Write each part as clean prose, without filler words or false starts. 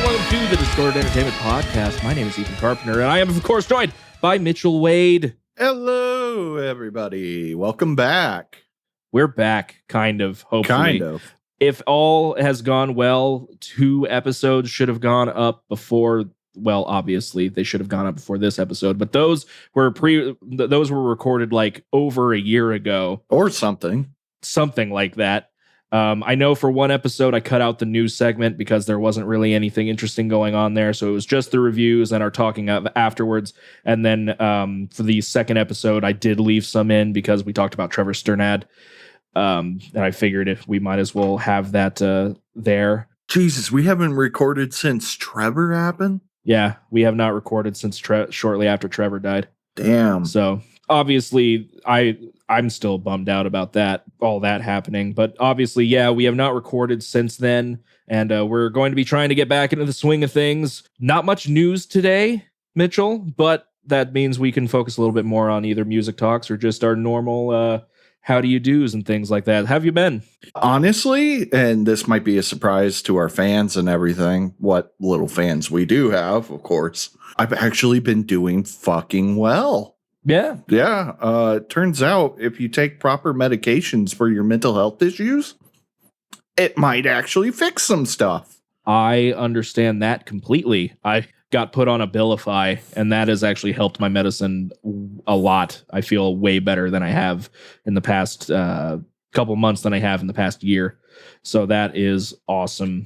welcome to the Distorted Entertainment Podcast. My name is Ethan Carpenter, and I am, of course, joined by Mitchell Wade. Hello, everybody. Welcome back. We're back, kind of, hopefully. Kind of. If all has gone well, 2 episodes should have gone up before, well, obviously, they should have gone up before this episode, but those were recorded like over a year ago. Or something. Something like that. I know for one episode I cut out the news segment because there wasn't really anything interesting going on there. So it was just the reviews and our talking of afterwards. And then for the second episode, I did leave some in because we talked about Trevor Sternad. And I figured if we might as well have that there. Jesus, we haven't recorded since Trevor happened? Yeah, we have not recorded since shortly after Trevor died. Damn. So obviously I'm still bummed out about that, all that happening. But obviously, yeah, we have not recorded since then. And we're going to be trying to get back into the swing of things. Not much news today, Mitchell, but that means we can focus a little bit more on either music talks or just our normal how do you do's and things like that. How have you been? Honestly, and this might be a surprise to our fans and everything, what little fans we do have, of course. I've actually been doing fucking well. Yeah. Yeah. Turns out if you take proper medications for your mental health issues, it might actually fix some stuff. I understand that completely. I got put on Abilify, and that has actually helped my medicine a lot. I feel way better than I have in the past couple months than I have in the past year. So that is awesome.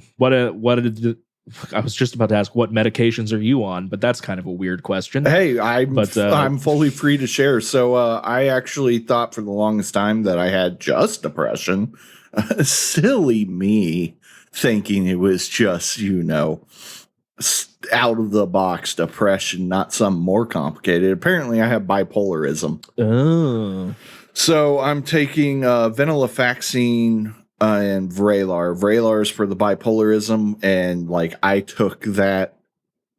I was just about to ask, what medications are you on? But that's kind of a weird question. Hey, I'm fully free to share. So I actually thought for the longest time that I had just depression. Silly me thinking it was just, out of the box depression, not something more complicated. Apparently I have bipolarism. Oh. So I'm taking venlafaxine and Vraylar. Vraylar is for the bipolarism, and I took that,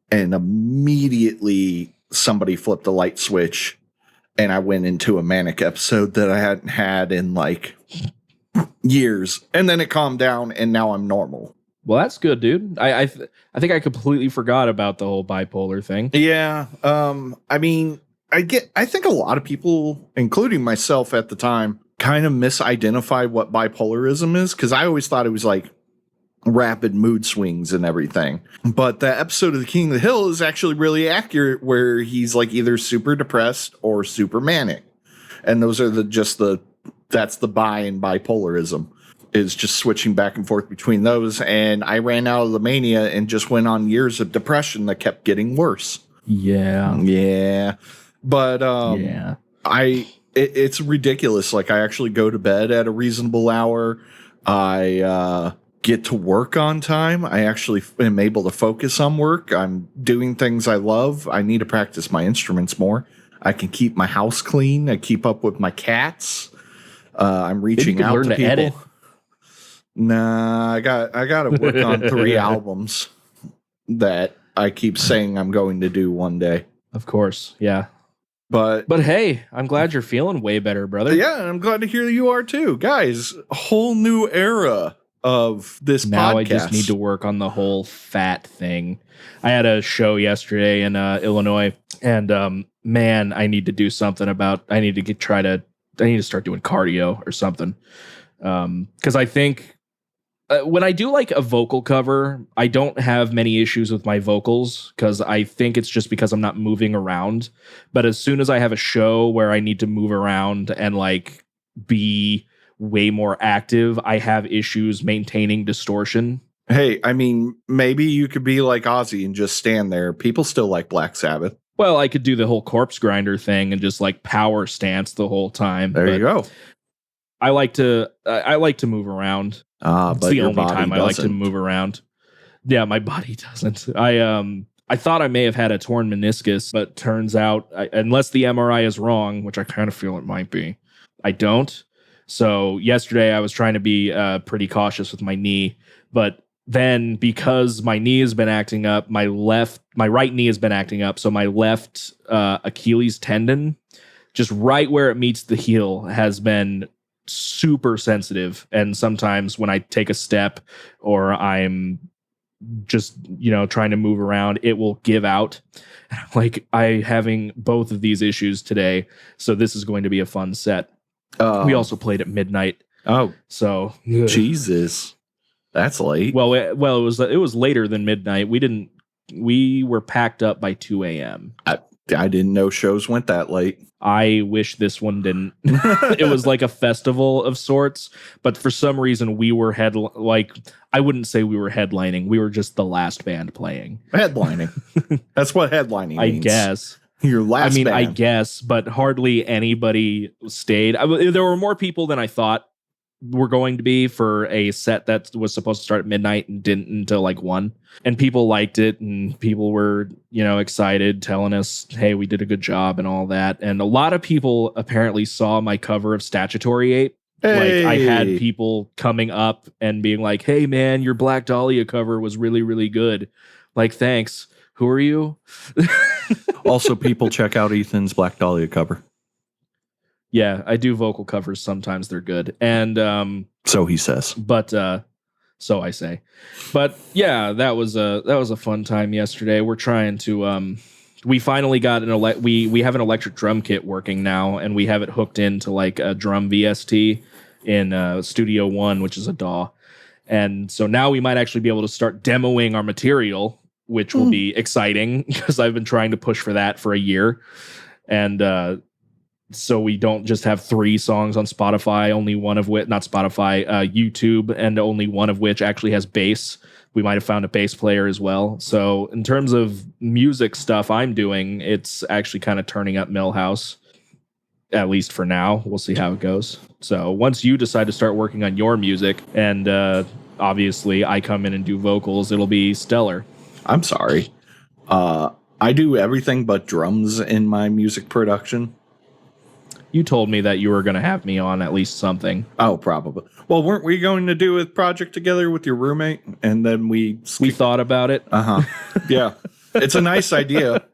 and immediately somebody flipped a light switch, and I went into a manic episode that I hadn't had in years, and then it calmed down, and now I'm normal. Well, that's good, dude. I think I completely forgot about the whole bipolar thing. Yeah. I think a lot of people, including myself at the time, kind of misidentify what bipolarism is, because I always thought it was rapid mood swings and everything. But the episode of The King of the Hill is actually really accurate, where he's either super depressed or super manic. And those are that's the bi and bipolarism, is just switching back and forth between those. And I ran out of the mania and just went on years of depression that kept getting worse. Yeah. Yeah. But yeah. It's ridiculous. I actually go to bed at a reasonable hour. I get to work on time. I actually am able to focus on work. I'm doing things I love. I need to practice my instruments more. I can keep my house clean. I keep up with my cats. I'm reaching out to people. Edit. Nah, I got to work on 3 albums that I keep saying I'm going to do one day. Of course, yeah. But hey, I'm glad you're feeling way better, brother. Yeah, I'm glad to hear that you are too. Guys, a whole new era of this now podcast. I just need to work on the whole fat thing. I had a show yesterday in Illinois, and man, I need to do something about. I need to start doing cardio or something. Because I think when I do a vocal cover, I don't have many issues with my vocals, because I think it's just because I'm not moving around. But as soon as I have a show where I need to move around and be way more active, I have issues maintaining distortion. Hey, maybe you could be like Ozzy and just stand there. People still like Black Sabbath. Well, I could do the whole corpse grinder thing and just power stance the whole time. There you go. I like to move around. But it's the only time I like to move around. Yeah, my body doesn't. I thought I may have had a torn meniscus, but turns out, unless the MRI is wrong, which I kind of feel it might be, I don't. So yesterday I was trying to be pretty cautious with my knee, but then because my knee has been acting up, my right knee has been acting up. So my left Achilles tendon, just right where it meets the heel, has been super sensitive. And sometimes when I take a step or I'm just, trying to move around, it will give out. Like, I having both of these issues today, so this is going to be a fun set. We also played at midnight. Oh, so Jesus, that's late. Well, it was later than midnight. We were packed up by 2 a.m. I didn't know shows went that late. I wish this one didn't. It was like a festival of sorts, but for some reason we were I wouldn't say we were headlining. We were just the last band playing. Headlining. That's what headlining means. I guess. Your last band. I guess, but hardly anybody stayed. There were more people than I thought were going to be for a set that was supposed to start at midnight and didn't until like 1. And people liked it, and people were, excited, telling us, hey, we did a good job and all that. And a lot of people apparently saw my cover of Statutory Ape. Hey. Like, I had people coming up and being like, hey man, your Black Dahlia cover was really, really good. Like, thanks. Who are you? Also, people check out Ethan's Black Dahlia cover. Yeah, I do vocal covers. Sometimes they're good. And so he says. But so I say. But yeah, that was a fun time yesterday. We're trying to we finally got we have an electric drum kit working now, and we have it hooked into like a drum VST in Studio One, which is a DAW. And so now we might actually be able to start demoing our material, which will be exciting because I've been trying to push for that for a year. And so we don't just have 3 songs on Spotify, only one of which, not Spotify, YouTube, and only one of which actually has bass. We might have found a bass player as well. So in terms of music stuff I'm doing, it's actually kind of turning up Millhouse, at least for now. We'll see how it goes. So once you decide to start working on your music, and obviously I come in and do vocals, it'll be stellar. I'm sorry. I do everything but drums in my music production. You told me that you were going to have me on at least something. Oh, probably. Well, weren't we going to do a project together with your roommate? And then we thought about it. Yeah. It's a nice idea.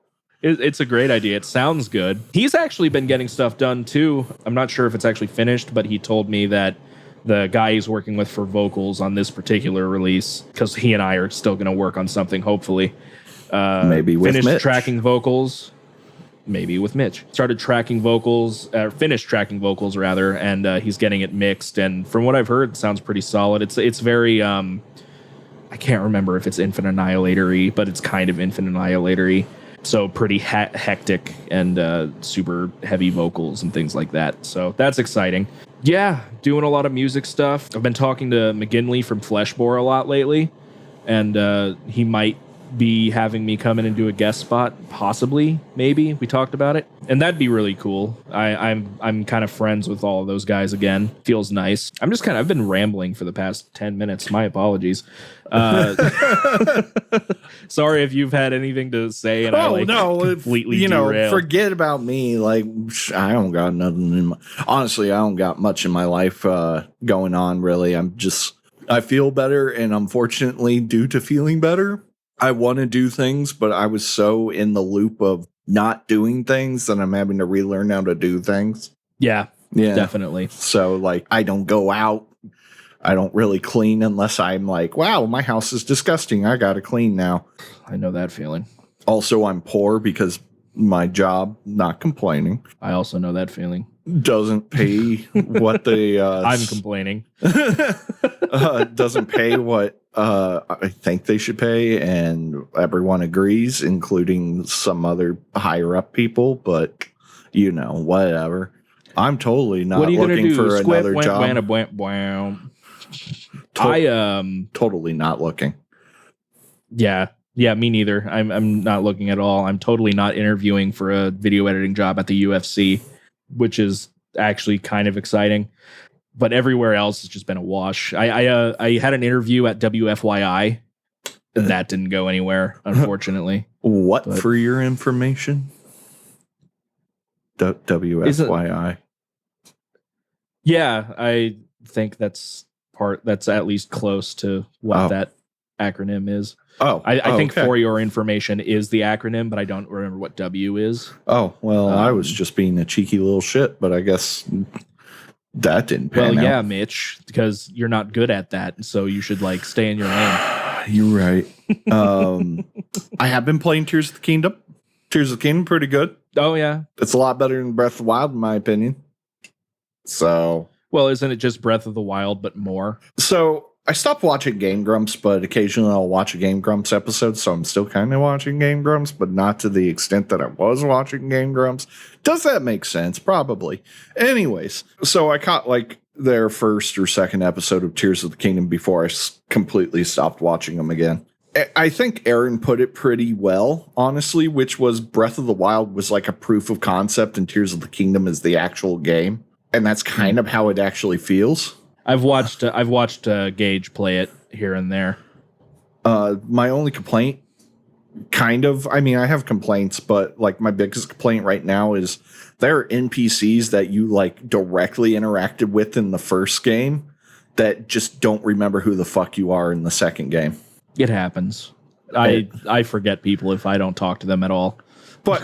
It's a great idea. It sounds good. He's actually been getting stuff done too. I'm not sure if it's actually finished, but he told me that the guy he's working with for vocals on this particular release, because he and I are still going to work on something, hopefully. Maybe with finished Mitch. Tracking vocals. Maybe with Mitch. Started tracking vocals, finished tracking vocals rather, and he's getting it mixed. And from what I've heard, it sounds pretty solid. It's very, I can't remember if it's Infinite Annihilator-y, but it's kind of Infinite Annihilator-y. So pretty hectic and super heavy vocals and things like that. So that's exciting. Yeah, doing a lot of music stuff. I've been talking to McGinley from Fleshbore a lot lately, and he might be having me come in and do a guest spot, possibly, maybe. We talked about it, and that'd be really cool. I'm kind of friends with all of those guys again. Feels nice. I've been rambling for the past 10 minutes. My apologies. Sorry if you've had anything to say and completely derailed. Forget about me. Like, I don't got nothing honestly, I don't got much in my life going on, really. I feel better, and unfortunately, due to feeling better, I want to do things, but I was so in the loop of not doing things that I'm having to relearn how to do things. Yeah, definitely. So, like, I don't go out. I don't really clean unless I'm like, wow, my house is disgusting. I got to clean now. I know that feeling. Also, I'm poor because my job, not complaining. I also know that feeling. Doesn't pay what they... I'm complaining. Doesn't pay what I think they should pay, and everyone agrees, including some other higher-up people, but, whatever. I'm totally not looking for another job. Totally not looking. Yeah, me neither. I'm not looking at all. I'm totally not interviewing for a video editing job at the UFC, which is actually kind of exciting. But everywhere else has just been a wash. I had an interview at WFYI, and that didn't go anywhere, unfortunately. For your information? WFYI. Yeah, I think that's at least close to what that acronym is. I think okay. For your information is the acronym, but I don't remember what W is. Oh, well, I was just being a cheeky little shit, but I guess that didn't pan out. Well, yeah, Mitch, because you're not good at that, so you should stay in your lane. You're right. I have been playing Tears of the Kingdom. Tears of the Kingdom, pretty good. Oh, yeah. It's a lot better than Breath of the Wild, in my opinion. So, well, isn't it just Breath of the Wild, but more? So I stopped watching Game Grumps, but occasionally I'll watch a Game Grumps episode. So I'm still kind of watching Game Grumps, but not to the extent that I was watching Game Grumps. Does that make sense? Probably. Anyways, so I caught like their first or second episode of Tears of the Kingdom before I completely stopped watching them again. I think Aaron put it pretty well, honestly, which was Breath of the Wild was like a proof of concept and Tears of the Kingdom is the actual game. And that's kind of how it actually feels. I've watched Gage play it here and there. My only complaint, I have complaints, but like my biggest complaint right now is there are NPCs that you like directly interacted with in the first game that just don't remember who the fuck you are in the second game. It happens. I forget people if I don't talk to them at all. But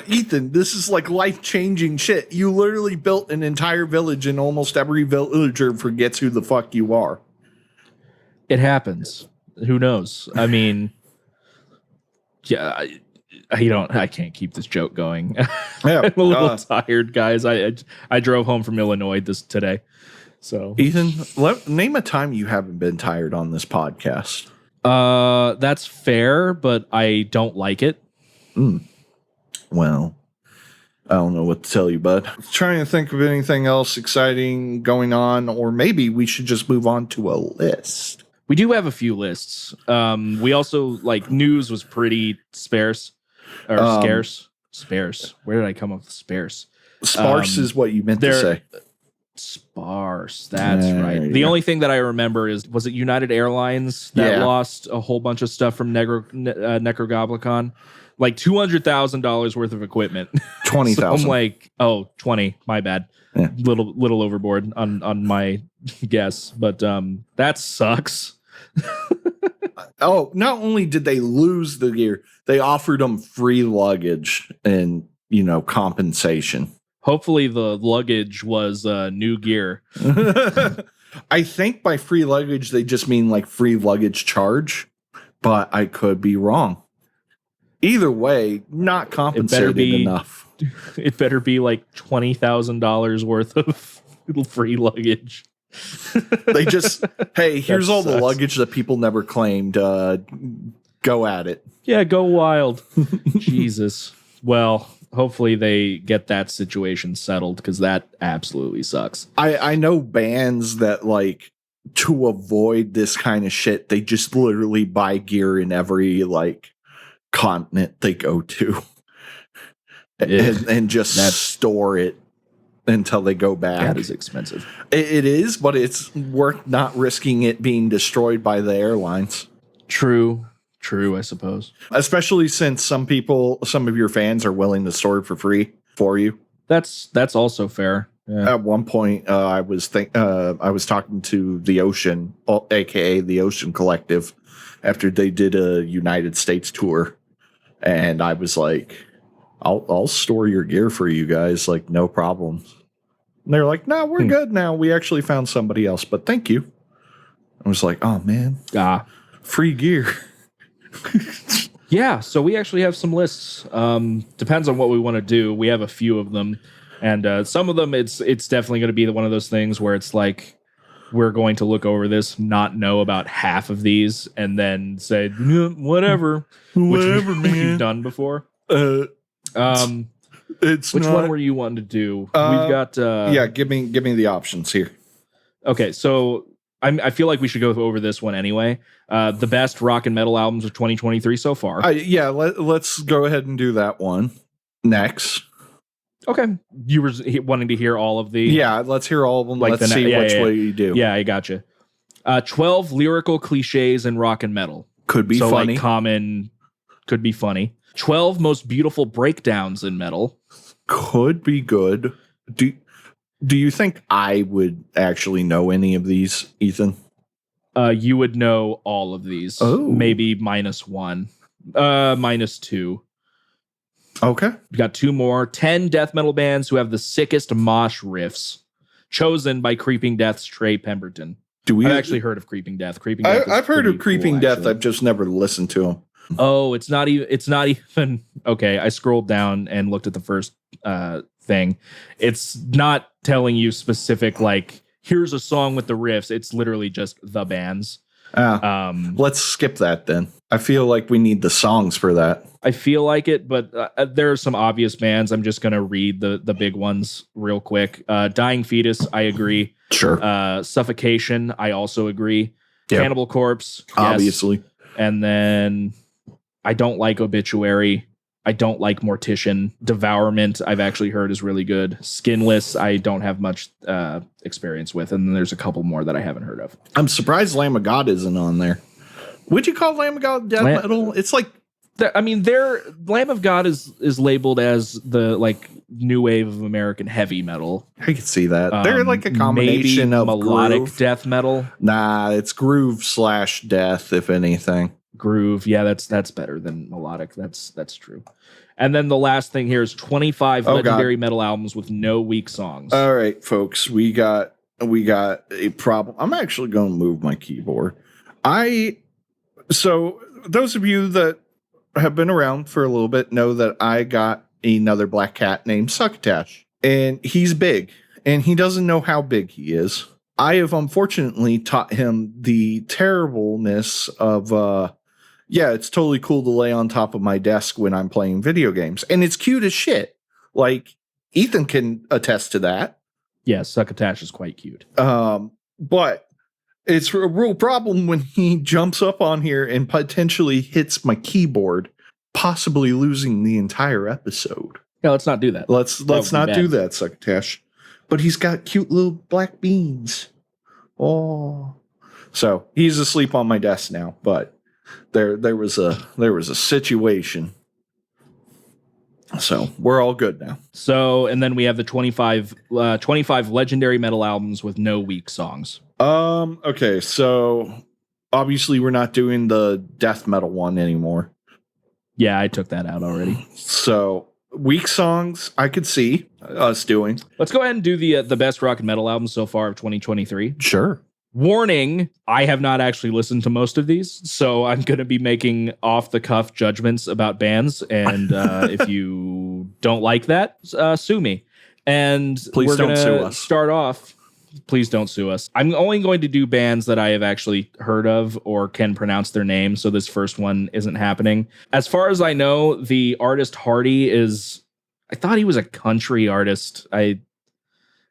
Ethan, this is like life-changing shit. You literally built an entire village and almost every villager forgets who the fuck you are. It happens. Who knows? I mean, yeah, I can't keep this joke going. Yeah, I'm a little tired, guys. I drove home from Illinois today. So Ethan, name a time you haven't been tired on this podcast. That's fair, but I don't like it. Well, I don't know what to tell you, bud. Trying to think of anything else exciting going on, or maybe we should just move on to a list. We do have a few lists. We also, like, news was pretty sparse. Or scarce. Sparse. Where did I come up with sparse? Sparse is what you meant to say. Sparse. That's right. The only thing that I remember was it United Airlines that lost a whole bunch of stuff from Necrogoblicon? Like $200,000 worth of equipment. 20,000. So I'm like, 20. My bad. Yeah. Little overboard on my guess, but that sucks. Not only did they lose the gear, they offered them free luggage and compensation. Hopefully the luggage was new gear. I think by free luggage they just mean like free luggage charge, but I could be wrong. Either way, not compensated enough. It better be like $20,000 worth of free luggage. They just, hey, here's all the luggage that people never claimed. Go at it. Yeah, go wild. Jesus. Well, hopefully they get that situation settled because that absolutely sucks. I know bands that like to avoid this kind of shit, they just literally buy gear in every like continent they go to and just store it until they go back. That is expensive. It is, but it's worth not risking it being destroyed by the airlines. True, I suppose. Especially since some of your fans are willing to store it for free for you. That's also fair. Yeah. At one point, I was talking to the Ocean, aka the Ocean Collective, after they did a United States tour, and I was like, "I'll store your gear for you guys, like no problem." And they're like, "No, we're good now. We actually found somebody else, but thank you." I was like, "Oh man, free gear." Yeah, so we actually have some lists. Depends on what we want to do. We have a few of them, and some of them it's definitely going to be one of those things where it's like we're going to look over this, not know about half of these, and then say whatever, whatever, man. We've done before. It's which one were you wanting to do? We've got give me the options here. Okay, so I feel like we should go over this one anyway. The best rock and metal albums of 2023 so far. Let's go ahead and do that one next. Okay. You were wanting to hear all of the... Yeah, let's hear all of them. Like let's see which way you do. Yeah, I gotcha. 12 lyrical cliches in rock and metal. Could be funny. Like common, could be funny. 12 most beautiful breakdowns in metal. Could be good. Do you think I would actually know any of these, Ethan? You would know all of these. Oh. Maybe -1. -2. Okay. We've got 2 more. 10 death metal bands who have the sickest mosh riffs. Chosen by Creeping Death's Trey Pemberton. I've actually heard of Creeping Death. Creeping Death. I've heard of Creeping cool, Death. actually. I've just never listened to them. Oh, it's not even okay. I scrolled down and looked at the first thing. It's not telling you specific, like, here's a song with the riffs. It's literally just the bands. Let's skip that then. I feel like we need the songs for that. I feel like it, but there are some obvious bands. I'm just going to read the big ones real quick. Dying Fetus, I agree. Sure. Suffocation, I also agree. Yep. Cannibal Corpse, yes. Obviously. And then I don't like Obituary. I don't like Mortician. Devourment, I've actually heard is really good. Skinless, I don't have much experience with. And then there's a couple more that I haven't heard of. I'm surprised Lamb of God isn't on there. Would you call Lamb of God death metal? It's like, their Lamb of God is labeled as the like new wave of American heavy metal. I could see that. They're like a combination of melodic groove. death metal. Nah, it's groove / death, if anything. Groove, yeah, that's better than melodic. That's true. And then the last thing here is 25 legendary metal albums with no weak songs. All right, folks, we got a problem. I'm actually going to move my keyboard. So those of you that have been around for a little bit know that I got another black cat named Succotash, and he's big, and he doesn't know how big he is. I have unfortunately taught him the terribleness of, it's totally cool to lay on top of my desk when I'm playing video games, and it's cute as shit. Like, Ethan can attest to that. Yeah, Succotash is quite cute. But it's a real problem when he jumps up on here and potentially hits my keyboard, possibly losing the entire episode. Yeah, let's not do that. Let's not do that, Succotash. But he's got cute little black beans. Oh, so he's asleep on my desk now. But there was a situation. So we're all good now. So, and then we have the 25 legendary metal albums with no weak songs. Okay, so obviously we're not doing the death metal one anymore. Yeah, I took that out already. So weak songs, I could see us doing. Let's go ahead and do the best rock and metal albums so far of 2023. Sure. Warning, I have not actually listened to most of these, so I'm going to be making off-the-cuff judgments about bands, and if you don't like that, sue me. And please don't sue us. Start off. Please don't sue us. I'm only going to do bands that I have actually heard of or can pronounce their name, so this first one isn't happening. As far as I know, the artist Hardy I thought he was a country artist. I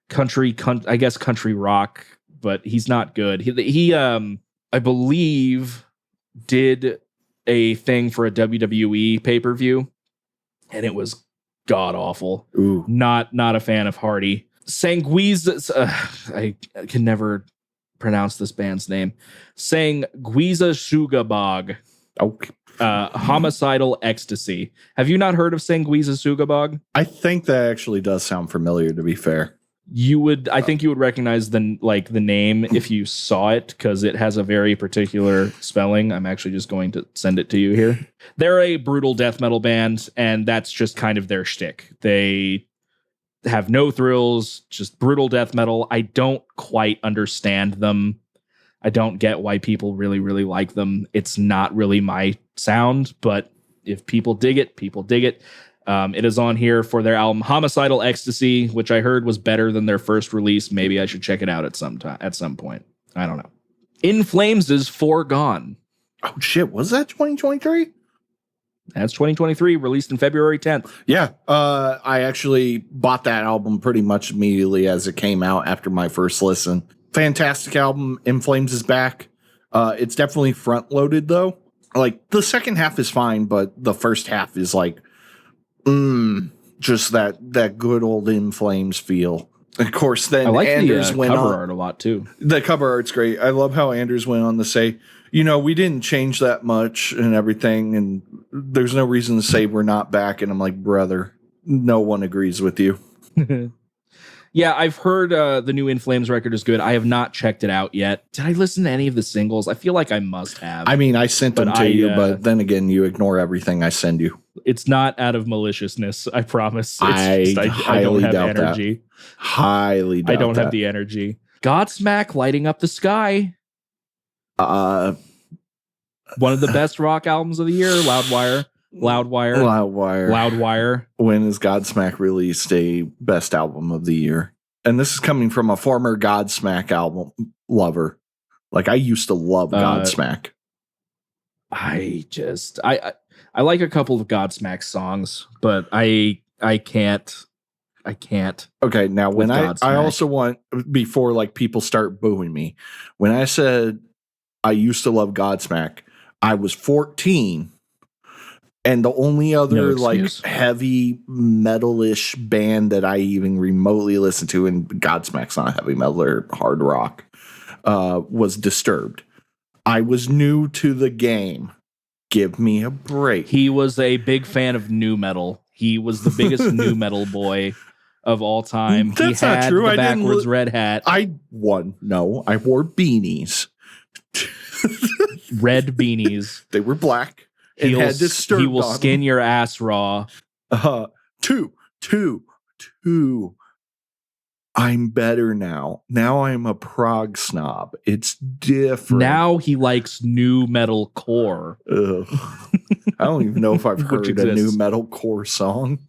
guess country rock, but he's not good. He I believe did a thing for a WWE pay-per-view, and it was god awful. Ooh. Not a fan of Hardy. Sanguiza, I can never pronounce this band's name. Sanguiza Sugabog. Okay. Homicidal Ecstasy. Have you not heard of Sanguiza Sugabog? I think that actually does sound familiar, to be fair. I think you would recognize the name if you saw it, because it has a very particular spelling. I'm actually just going to send it to you here. They're a brutal death metal band, and that's just kind of their shtick. They have no thrills, just brutal death metal. I don't quite understand them. I don't get why people really, really like them. It's not really my sound, but if people dig it, people dig it. It is on here for their album Homicidal Ecstasy, which I heard was better than their first release. Maybe I should check it out at some point. I don't know. In Flames is Foregone. Oh shit, was that 2023? That's 2023, released in February 10th. Yeah, I actually bought that album pretty much immediately as it came out after my first listen. Fantastic album. In Flames is back. It's definitely front loaded though. Like the second half is fine, but the first half is like, just that good old In Flames feel. Of course, then I like Anders the went cover on, art a lot too. The cover art's great. I love how Anders went on to say, we didn't change that much and everything, and there's no reason to say we're not back. And I'm like, brother, no one agrees with you. Yeah, I've heard the new In Flames record is good. I have not checked it out yet. Did I listen to any of the singles? I feel like I must have. I mean, I sent them to you, but then again, you ignore everything I send you. It's not out of maliciousness, I promise. I don't have doubt energy. Highly doubt I don't that. have the energy. Godsmack lighting up the sky. One of the best rock albums of the year. Loudwire. When is Godsmack released a best album of the year? And this is coming from a former Godsmack album lover. Like, I used to love Godsmack. I like a couple of Godsmack songs, but I can't. Okay, now when I also want, before like people start booing me, when I said I used to love Godsmack, I was 14, and the only other like heavy metal-ish band that I even remotely listened to, and Godsmack's not heavy metal or hard rock, was Disturbed. I was new to the game. Give me a break. He was a big fan of nu metal. He was the biggest nu metal boy of all time. That's he had not true. The backwards red hat. I wore beanies. Red beanies. They were black. And had Disturbed. He will skin your ass raw. Two. I'm better now. Now I'm a prog snob. It's different. Now he likes nu metal core. I don't even know if I've heard a nu metal core song.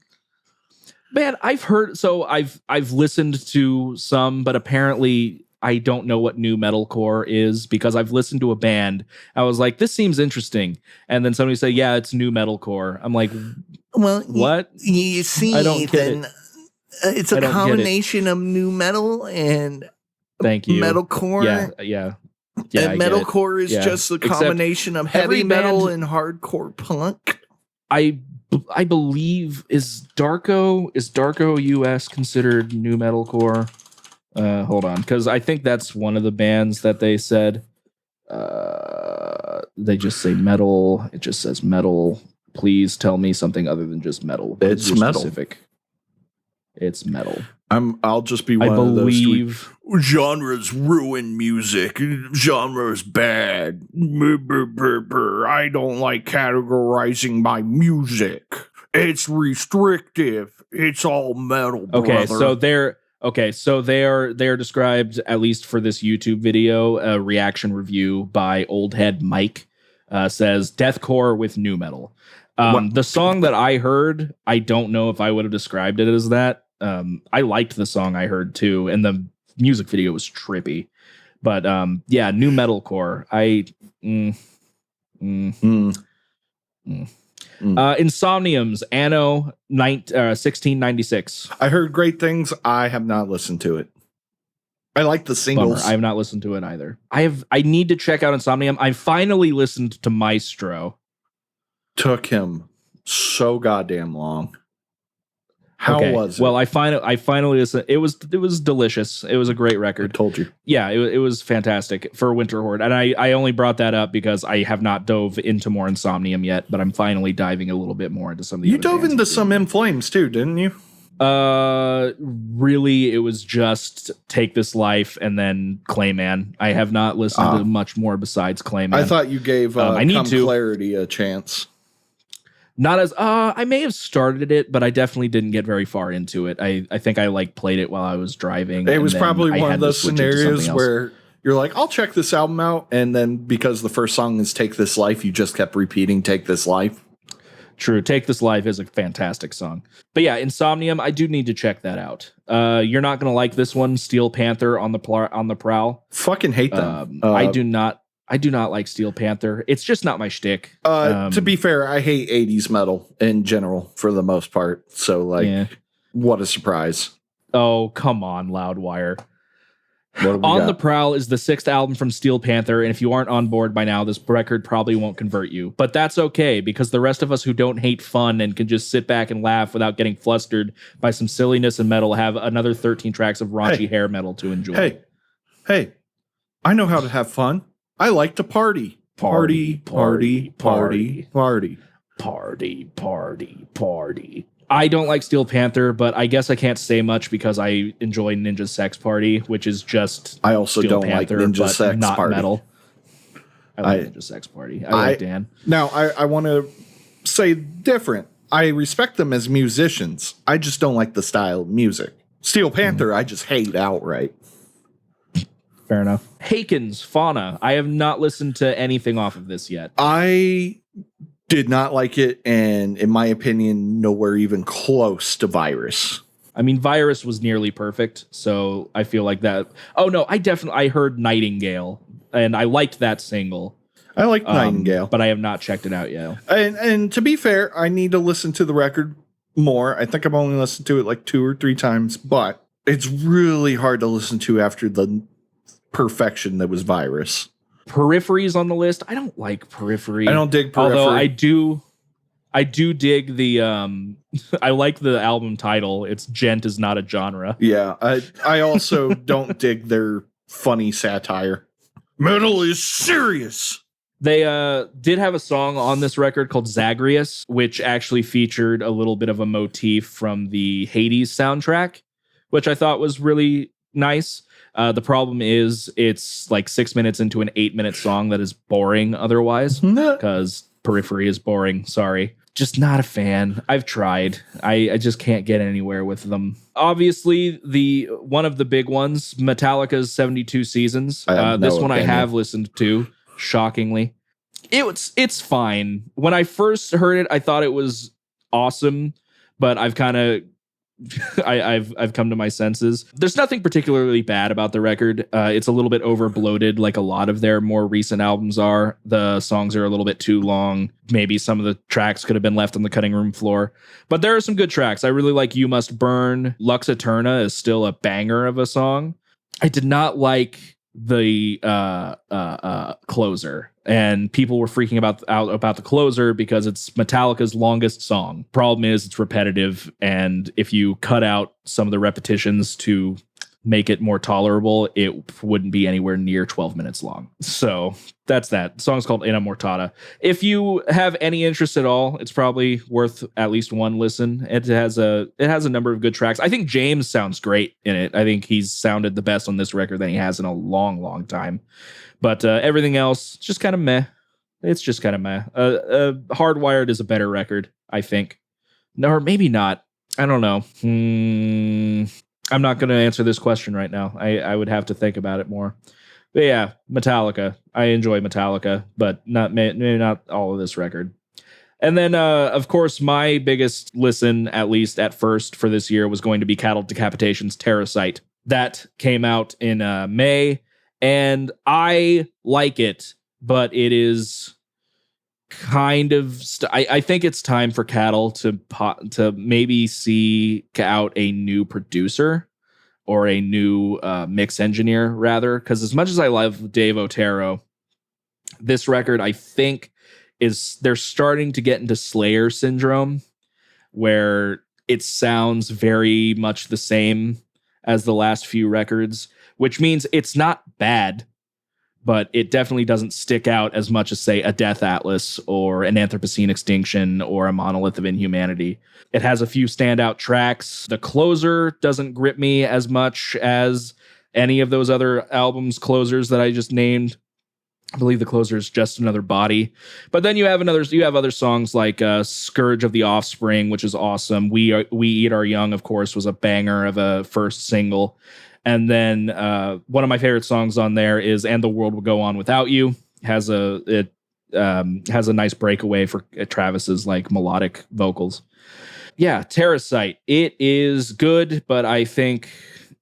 Man, I've listened to some, but apparently I don't know what nu metalcore is because I've listened to a band. I was like, this seems interesting. And then somebody said, yeah, it's nu metalcore. I'm like, well, what? You see, I don't get it. It's a combination of nu metal and thank you metalcore. Yeah. And metalcore is just a combination of heavy metal and hardcore punk. I believe is Darko US considered nu metalcore? Hold on, because I think that's one of the bands that they said. They just say metal. It just says metal. Please tell me something other than just metal. It's metal. Specific. It's metal. I'll just be one of those. Genres ruin music. Genres bad. I don't like categorizing my music. It's restrictive. It's all metal. Okay, brother. so they're described, at least for this YouTube video, a reaction review by Oldhead Mike says deathcore with nu metal. The song that I heard, I don't know if I would have described it as that. I liked the song I heard too, and the music video was trippy. But yeah, nu metalcore. Insomnium's Anno 1696. I heard great things. I have not listened to it. I like the singles. Bummer. I have not listened to it either. I need to check out Insomnium. I finally listened to Maestro. Took him so goddamn long. How was it? Well, I finally listened. It was delicious. It was a great record. I told you. Yeah, it was fantastic for Winter Horde. And I only brought that up because I have not dove into more Insomnium yet, but I'm finally diving a little bit more into some of the You dove into some In Flames too, didn't you? Really, it was just Take This Life and then Clayman. I have not listened to much more besides Clayman. I thought you gave Clarity a chance. Not as I may have started it, but I definitely didn't get very far into it. I think I played it while I was driving. It was probably one of those scenarios where you're like, I'll check this album out, and then because the first song is Take This Life, you just kept repeating Take This Life. True. Take This Life is a fantastic song. But yeah, Insomnium, I do need to check that out. You're not going to like this one, Steel Panther on the Prowl. Fucking hate them. I do not like Steel Panther. It's just not my shtick. To be fair, I hate 80s metal in general for the most part. So what a surprise. Oh, come on, Loudwire. On the Prowl is the 6th album from Steel Panther, and if you aren't on board by now, this record probably won't convert you. But that's okay, because the rest of us who don't hate fun and can just sit back and laugh without getting flustered by some silliness and metal have another 13 tracks of raunchy hair metal to enjoy. Hey, I know how to have fun. I like to party. Party. I don't like Steel Panther, but I guess I can't say much because I enjoy Ninja Sex Party, which is just I also Steel don't Panther, like Ninja Sex not Party. Metal. I like Ninja Sex Party. I like Dan. Now, I want to say different. I respect them as musicians. I just don't like the style of music. Steel Panther, I just hate outright. Fair enough. Haken's Fauna. I have not listened to anything off of this yet. I did not like it, and in my opinion, nowhere even close to Virus. I mean, Virus was nearly perfect, so I feel like that. Oh no, I heard Nightingale, and I liked that single. I like Nightingale, but I have not checked it out yet. And to be fair, I need to listen to the record more. I think I've only listened to it like 2 or 3 times, but it's really hard to listen to after the perfection that was Virus. Periphery's on the list. I don't like Periphery. I don't dig Periphery. Although I do dig the I like the album title. It's Gent is not a genre. Yeah, I also don't dig their funny satire. Metal is serious. They did have a song on this record called Zagreus, which actually featured a little bit of a motif from the Hades soundtrack, which I thought was really nice. The problem is it's like 6 minutes into an 8-minute song that is boring otherwise, because Periphery is boring. Sorry. Just not a fan. I've tried. I just can't get anywhere with them. Obviously, one of the big ones, Metallica's 72 Seasons. This one I have listened to, shockingly. It's fine. When I first heard it, I thought it was awesome, but I've kind of I've come to my senses. There's nothing particularly bad about the record. It's a little bit over bloated, like a lot of their more recent albums are. The songs are a little bit too long. Maybe some of the tracks could have been left on the cutting room floor. But there are some good tracks. I really like You Must Burn. Lux Eterna is still a banger of a song. I did not like the closer, and people were freaking out about the closer because it's Metallica's longest song. Problem is it's repetitive, and if you cut out some of the repetitions to make it more tolerable, it wouldn't be anywhere near 12 minutes long. So that's that. The song's called Ina Mortada. If you have any interest at all, it's probably worth at least one listen. It has a number of good tracks. I think James sounds great in it. I think he's sounded the best on this record than he has in a long, long time. But everything else, just kind of meh. It's just kind of meh. Hardwired is a better record, I think. No, or maybe not. I don't know. I'm not going to answer this question right now. I would have to think about it more. But yeah, Metallica. I enjoy Metallica, but maybe not all of this record. And then, of course, my biggest listen, at least at first for this year, was going to be Cattle Decapitation's Terracite. That came out in May, and I like it, but it is kind of I think it's time for Cattle to maybe seek out a new producer or a new mix engineer, rather, because as much as I love Dave Otero, this record I think they're starting to get into Slayer syndrome, where it sounds very much the same as the last few records, which means it's not bad, but it definitely doesn't stick out as much as, say, a Death Atlas or an Anthropocene Extinction or a Monolith of Inhumanity. It has a few standout tracks. The closer doesn't grip me as much as any of those other albums' closers that I just named. I believe the closer is Just Another Body. But then you have other songs like Scourge of the Offspring, which is awesome. We Eat Our Young, of course, was a banger of a first single. And then one of my favorite songs on there is And the World Will Go On Without You. Has a nice breakaway for Travis's like melodic vocals. Yeah, Terracite. It is good, but I think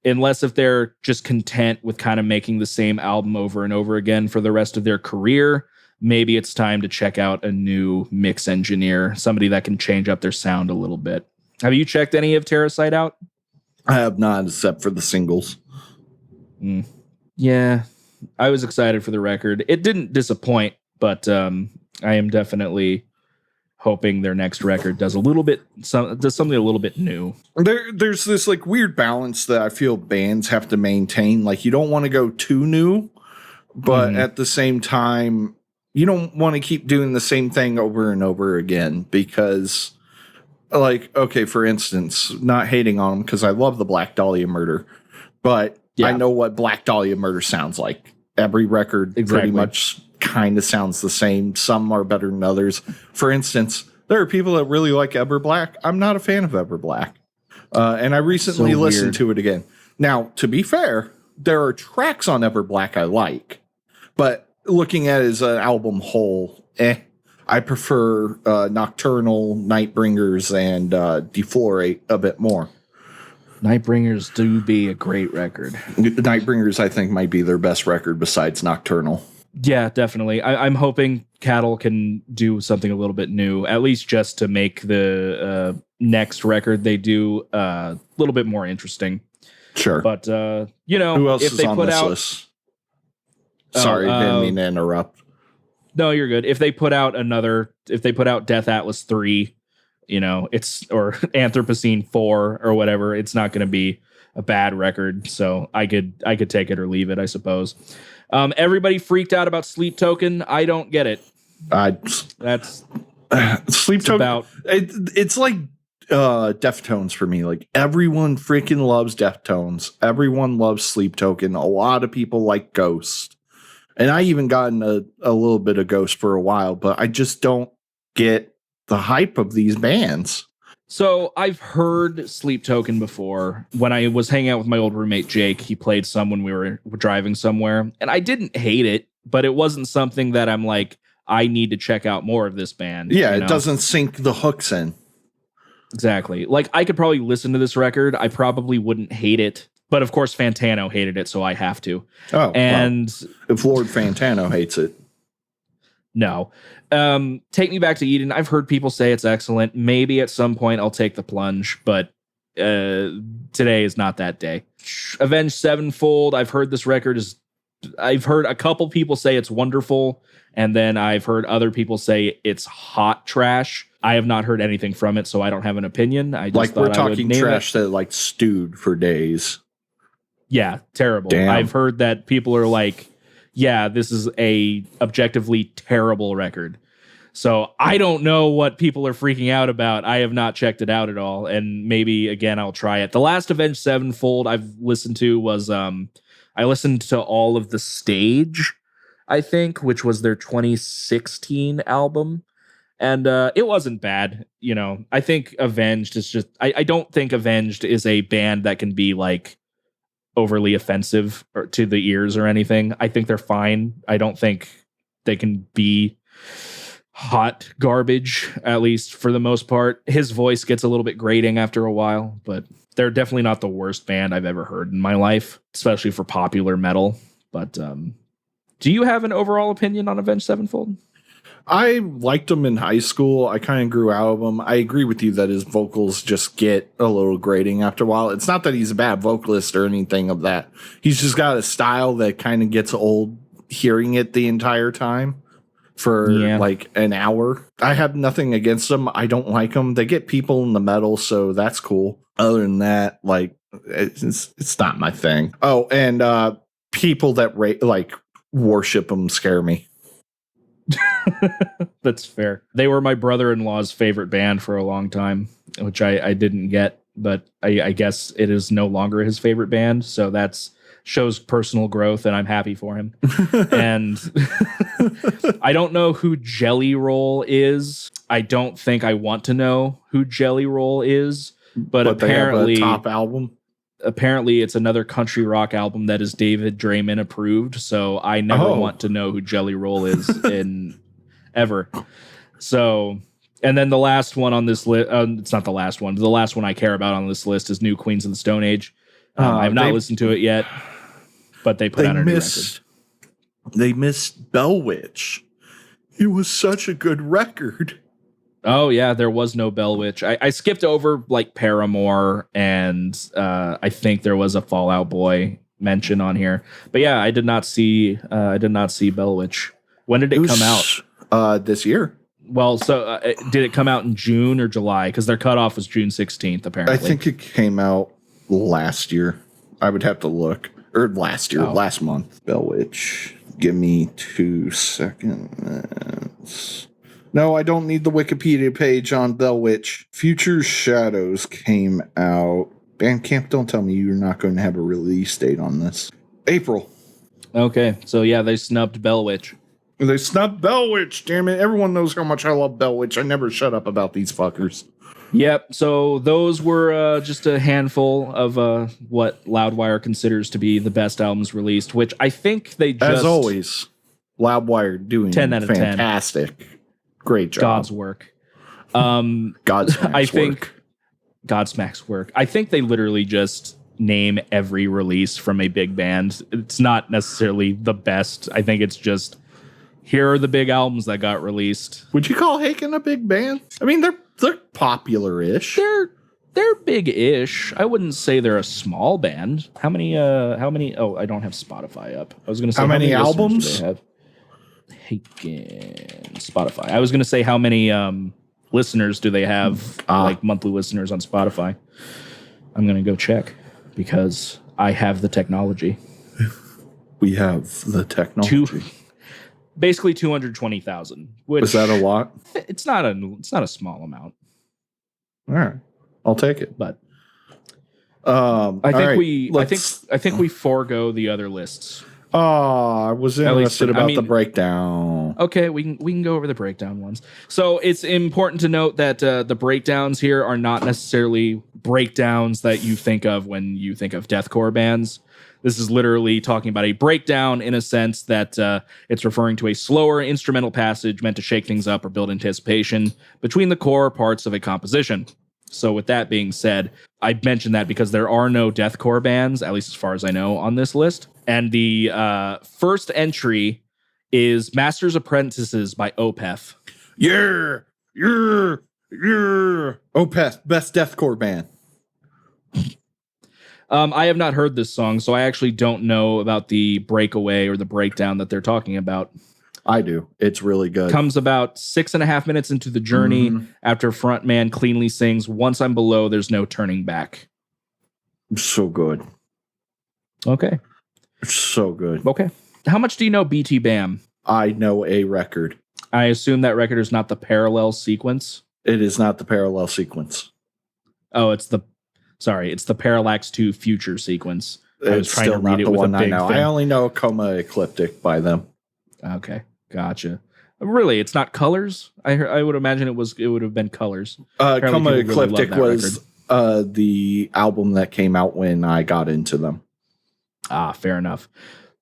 unless if they're just content with kind of making the same album over and over again for the rest of their career, maybe it's time to check out a new mix engineer, somebody that can change up their sound a little bit. Have you checked any of Terracite out? I have not, except for the singles. Yeah, I was excited for the record. It didn't disappoint, but I am definitely hoping their next record does something a little bit new. There's this like weird balance that I feel bands have to maintain. Like you don't want to go too new, but at the same time, you don't want to keep doing the same thing over and over again because, like, okay, for instance, not hating on them because I love the Black Dahlia Murder, but I know what Black Dahlia Murder sounds like. Every record pretty much kind of sounds the same. Some are better than others. For instance, there are people that really like Eppur Black. I'm not a fan of Eppur Black. And I recently listened to it again. Now, to be fair, there are tracks on Ever Black I like, but looking at it as an album whole, I prefer Nocturnal, Nightbringers, and Deflorate a bit more. Nightbringers do be a great record. Nightbringers, I think, might be their best record besides Nocturnal. Yeah, definitely. I'm hoping Cattle can do something a little bit new, at least just to make the next record they do a little bit more interesting. Sure. But, who else if is they on put this out... list? Sorry, didn't mean to interrupt. No, you're good. If they put out Death Atlas 3, or Anthropocene 4 or whatever, it's not going to be a bad record. So I could take it or leave it, I suppose. Everybody freaked out about Sleep Token. I don't get it. That's Sleep Token. It's like Deftones for me. Like, everyone freaking loves Deftones. Everyone loves Sleep Token. A lot of people like Ghost. And I even gotten a little bit of Ghost for a while, but I just don't get the hype of these bands. So I've heard Sleep Token before. When I was hanging out with my old roommate, Jake, he played some when we were driving somewhere, and I didn't hate it, but it wasn't something that I'm like, I need to check out more of this band. Yeah, it doesn't sink the hooks in. Exactly. Like, I could probably listen to this record. I probably wouldn't hate it. But of course, Fantano hated it, so I have to. Oh, and if Lord Fantano hates it, no. Take Me Back to Eden. I've heard people say it's excellent. Maybe at some point I'll take the plunge, but today is not that day. Avenged Sevenfold. I've heard this record I've heard a couple people say it's wonderful, and then I've heard other people say it's hot trash. I have not heard anything from it, so I don't have an opinion. I just we're talking trash that like stewed for days. Yeah, terrible. Damn. I've heard that people are like, yeah, this is a objectively terrible record. So I don't know what people are freaking out about. I have not checked it out at all. And maybe, again, I'll try it. The last Avenged Sevenfold I've listened to was, I listened to all of The Stage, I think, which was their 2016 album. And it wasn't bad. I think Avenged is just, I don't think Avenged is a band that can be like overly offensive or to the ears or anything. I think they're fine. I don't think they can be hot garbage, at least for the most part. His voice gets a little bit grating after a while, but they're definitely not the worst band I've ever heard in my life, especially for popular metal. But do you have an overall opinion on Avenged Sevenfold? I liked them in high school. I kind of grew out of them. I agree with you that his vocals just get a little grating after a while. It's not that he's a bad vocalist or anything of that. He's just got a style that kind of gets old hearing it the entire time for like an hour. I have nothing against them. I don't like them. They get people in the metal, so that's cool. Other than that, like, it's not my thing. Oh, and people that worship them scare me. That's fair. They were my brother-in-law's favorite band for a long time, which I didn't get, but I guess it is no longer his favorite band. So that's shows personal growth, and I'm happy for him. And I don't know who Jelly Roll is. I don't think I want to know who Jelly Roll is, but apparently they have a top album. Apparently it's another country rock album that is David Draymond approved. So I never want to know who Jelly Roll is ever. So, and then the last one on this list, it's not the last one, but the last one I care about on this list is New Queens of the Stone Age. I have not listened to it yet, but they put out a new record. They missed Bell Witch. It was such a good record. Oh, yeah, there was no Bell Witch. I skipped over like Paramore, and I think there was a Fall Out Boy mention on here. But yeah, I did not see Bell Witch. When did it come out? This year. Well, so did it come out in June or July? Because their cutoff was June 16th, apparently. I think it came out last year. I would have to look. Or last month. Bell Witch. Give me 2 seconds. No, I don't need the Wikipedia page on Bell Witch. Future Shadows came out. Bandcamp, don't tell me you're not going to have a release date on this. April. Okay, so yeah, they snubbed Bell Witch. They snubbed Bell Witch, damn it. Everyone knows how much I love Bell Witch. I never shut up about these fuckers. Yep. So those were just a handful of what Loudwire considers to be the best albums released, which I think they just... As always, Loudwire doing 10 out of 10. Fantastic. Great job. God's work. Godsmack's work. Godsmack's work. I think they literally just name every release from a big band. It's not necessarily the best. I think it's just, here are the big albums that got released. Would you call Haken a big band? I mean, they're popular-ish. They're big-ish. I wouldn't say they're a small band. How many? Oh, I don't have Spotify up. I was going to say how many albums do they have? Haken Spotify. I was going to say how many listeners do they have? Like monthly listeners on Spotify. I'm going to go check because I have the technology. We have the technology. Basically 220,000. Is that a lot? It's not a small amount. All right, I'll take it. But I think we forego the other lists. I was interested about the breakdown. Okay, we can go over the breakdown ones. So it's important to note that the breakdowns here are not necessarily breakdowns that you think of when you think of deathcore bands. This is literally talking about a breakdown in a sense that it's referring to a slower instrumental passage meant to shake things up or build anticipation between the core parts of a composition. So with that being said, I mentioned that because there are no deathcore bands, at least as far as I know, on this list. And the first entry is Master's Apprentices by Opeth. Yeah. Opeth, best deathcore band. I have not heard this song, so I actually don't know about the breakaway or the breakdown that they're talking about. I do. It's really good. Comes about 6.5 minutes into the journey after frontman cleanly sings, "Once I'm below, there's no turning back." So good. Okay. So good. Okay. How much do you know BT Bam? I know a record. I assume that record is not the parallel sequence. It is not the parallel sequence. Oh, it's the Parallax 2 Future sequence. I was trying to read it with a big thing. I only know Coma Ecliptic by them. Okay, gotcha. Really, it's not Colors? I would imagine it would have been Colors. Coma Ecliptic was the album that came out when I got into them. Ah, fair enough.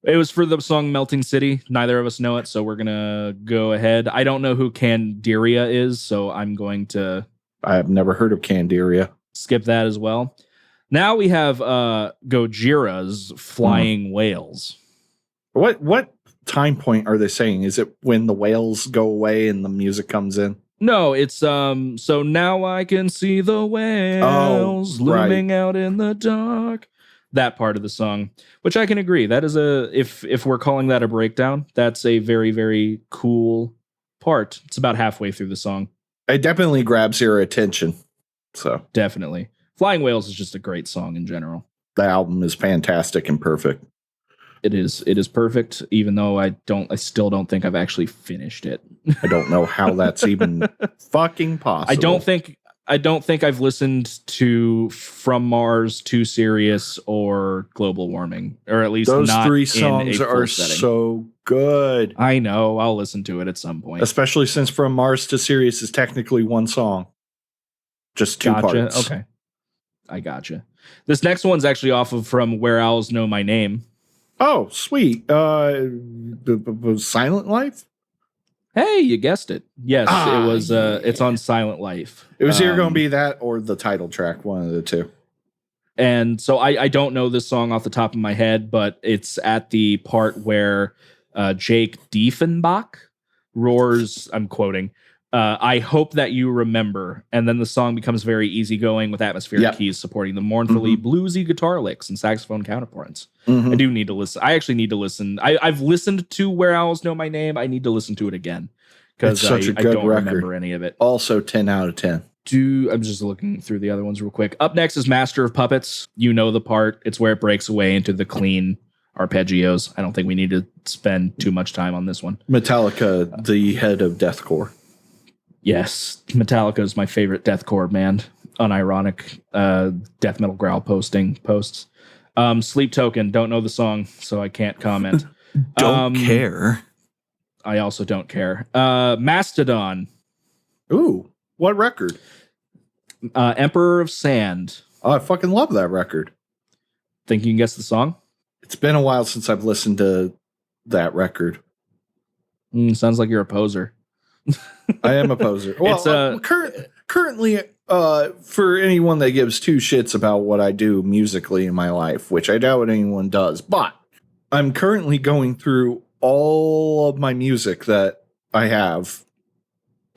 It was for the song Melting City. Neither of us know it, so we're going to go ahead. I don't know who Gaerea is, so I'm going to... I have never heard of Gaerea. Skip that as well. Now we have Gojira's Flying Whales. What time point are they saying? Is it when the whales go away and the music comes in? No, it's so now I can see the whales looming out in the dark. That part of the song, which I can agree, that is if we're calling that a breakdown, that's a very, very cool part. It's about halfway through the song. It definitely grabs your attention. So definitely. Flying Whales is just a great song in general. The album is fantastic and perfect. It is perfect, even though I still don't think I've actually finished it. I don't know how that's even fucking possible. I don't think I've listened to From Mars, Too Serious, or Global Warming, or at least those not three songs in a full are setting. So good. I know. I'll listen to it at some point, especially since From Mars to Sirius is technically one song, just two parts. Okay, I gotcha. This next one's actually off of From Where Owls Know My Name. Oh, sweet. Silent Life. Hey, you guessed it. Yes, it was. It's on Silent Life. It was either going to be that or the title track, one of the two. And so I don't know this song off the top of my head, but it's at the part where Jake Diefenbach roars, I'm quoting, "I hope that you remember." And then the song becomes very easygoing with atmospheric keys supporting the mournfully bluesy guitar licks and saxophone counterpoints. I do need to listen. I actually need to listen. I've listened to Where Owls Know My Name. I need to listen to it again because I don't remember any of it. Also 10 out of 10. I'm just looking through the other ones real quick. Up next is Master of Puppets. You know the part. It's where it breaks away into the clean arpeggios. I don't think we need to spend too much time on this one. Metallica, the head of deathcore. Yes, Metallica is my favorite deathcore band. Unironic death metal growl posts. Sleep Token, don't know the song, so I can't comment. Don't care. I also don't care. Mastodon. Ooh, what record? Emperor of Sand. Oh, I fucking love that record. Think you can guess the song? It's been a while since I've listened to that record. Sounds like you're a poser. I am a poser. Well, It's, currently, for anyone that gives two shits about what I do musically in my life, which I doubt anyone does, but I'm currently going through all of my music that I have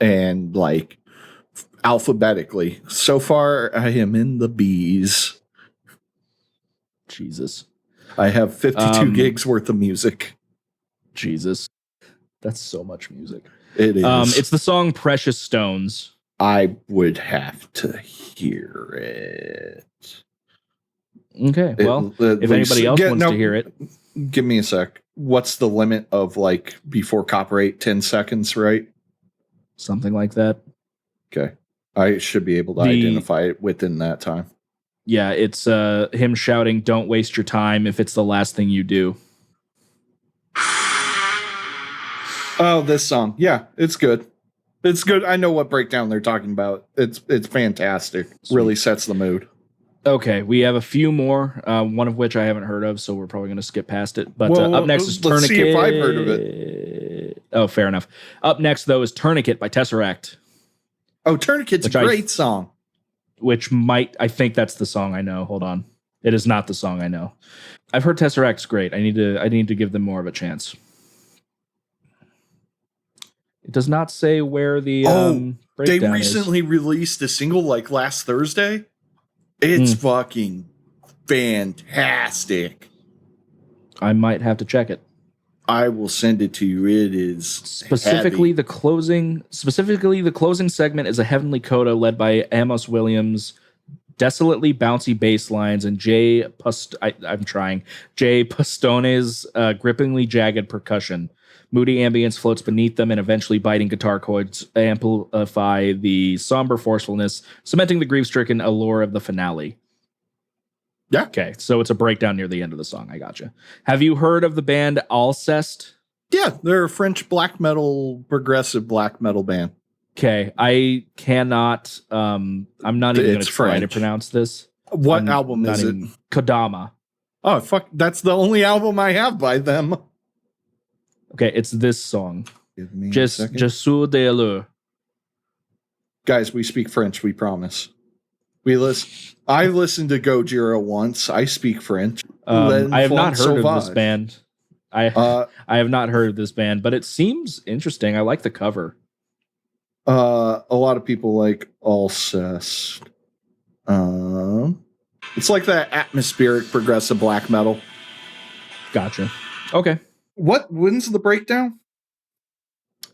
and like alphabetically. So far, I am in the B's. Jesus. I have 52 gigs worth of music. Jesus. That's so much music. It is. It's the song Precious Stones. I would have to hear it. Okay, well, if anybody else wants to hear it. Give me a sec. What's the limit of like before copyright? 10 seconds, right? Something like that. Okay. I should be able to identify it within that time. Yeah, it's him shouting, "Don't waste your time if it's the last thing you do." Oh, this song. Yeah, it's good. It's good. I know what breakdown they're talking about. It's fantastic. Sweet. Really sets the mood. Okay, we have a few more, one of which I haven't heard of, so we're probably going to skip past it. But up next is Tourniquet. Let's see if I've heard of it. Oh, fair enough. Up next, though, is Tourniquet by Tesseract. Oh, Tourniquet's a great song. I think that's the song I know. Hold on. It is not the song I know. I've heard Tesseract's great. I need to give them more of a chance. It does not say where the breakdown they recently released a single like last Thursday. It's fucking fantastic. I might have to check it. I will send it to you. It is specifically heavy. the closing segment is a heavenly coda led by Amos Williams, desolately bouncy bass lines, and Jay Pastone's grippingly jagged percussion. Moody ambience floats beneath them, and eventually biting guitar chords amplify the somber forcefulness, cementing the grief-stricken allure of the finale. Yeah. Okay, so it's a breakdown near the end of the song. I gotcha. Have you heard of the band Alcest? Yeah, they're a French black metal, progressive black metal band. Okay, I cannot. I'm not even going to try to pronounce this. What album is it? Kodama. Oh, fuck. That's the only album I have by them. Okay, it's this song. Give me Je suis de l'heure. Guys, we speak French, we promise. I listened to Gaerea once. I speak French. I have not heard of this band. I have not heard of this band, but it seems interesting. I like the cover. A lot of people like Alcest. It's like that atmospheric progressive black metal. Gotcha. Okay. When's the breakdown?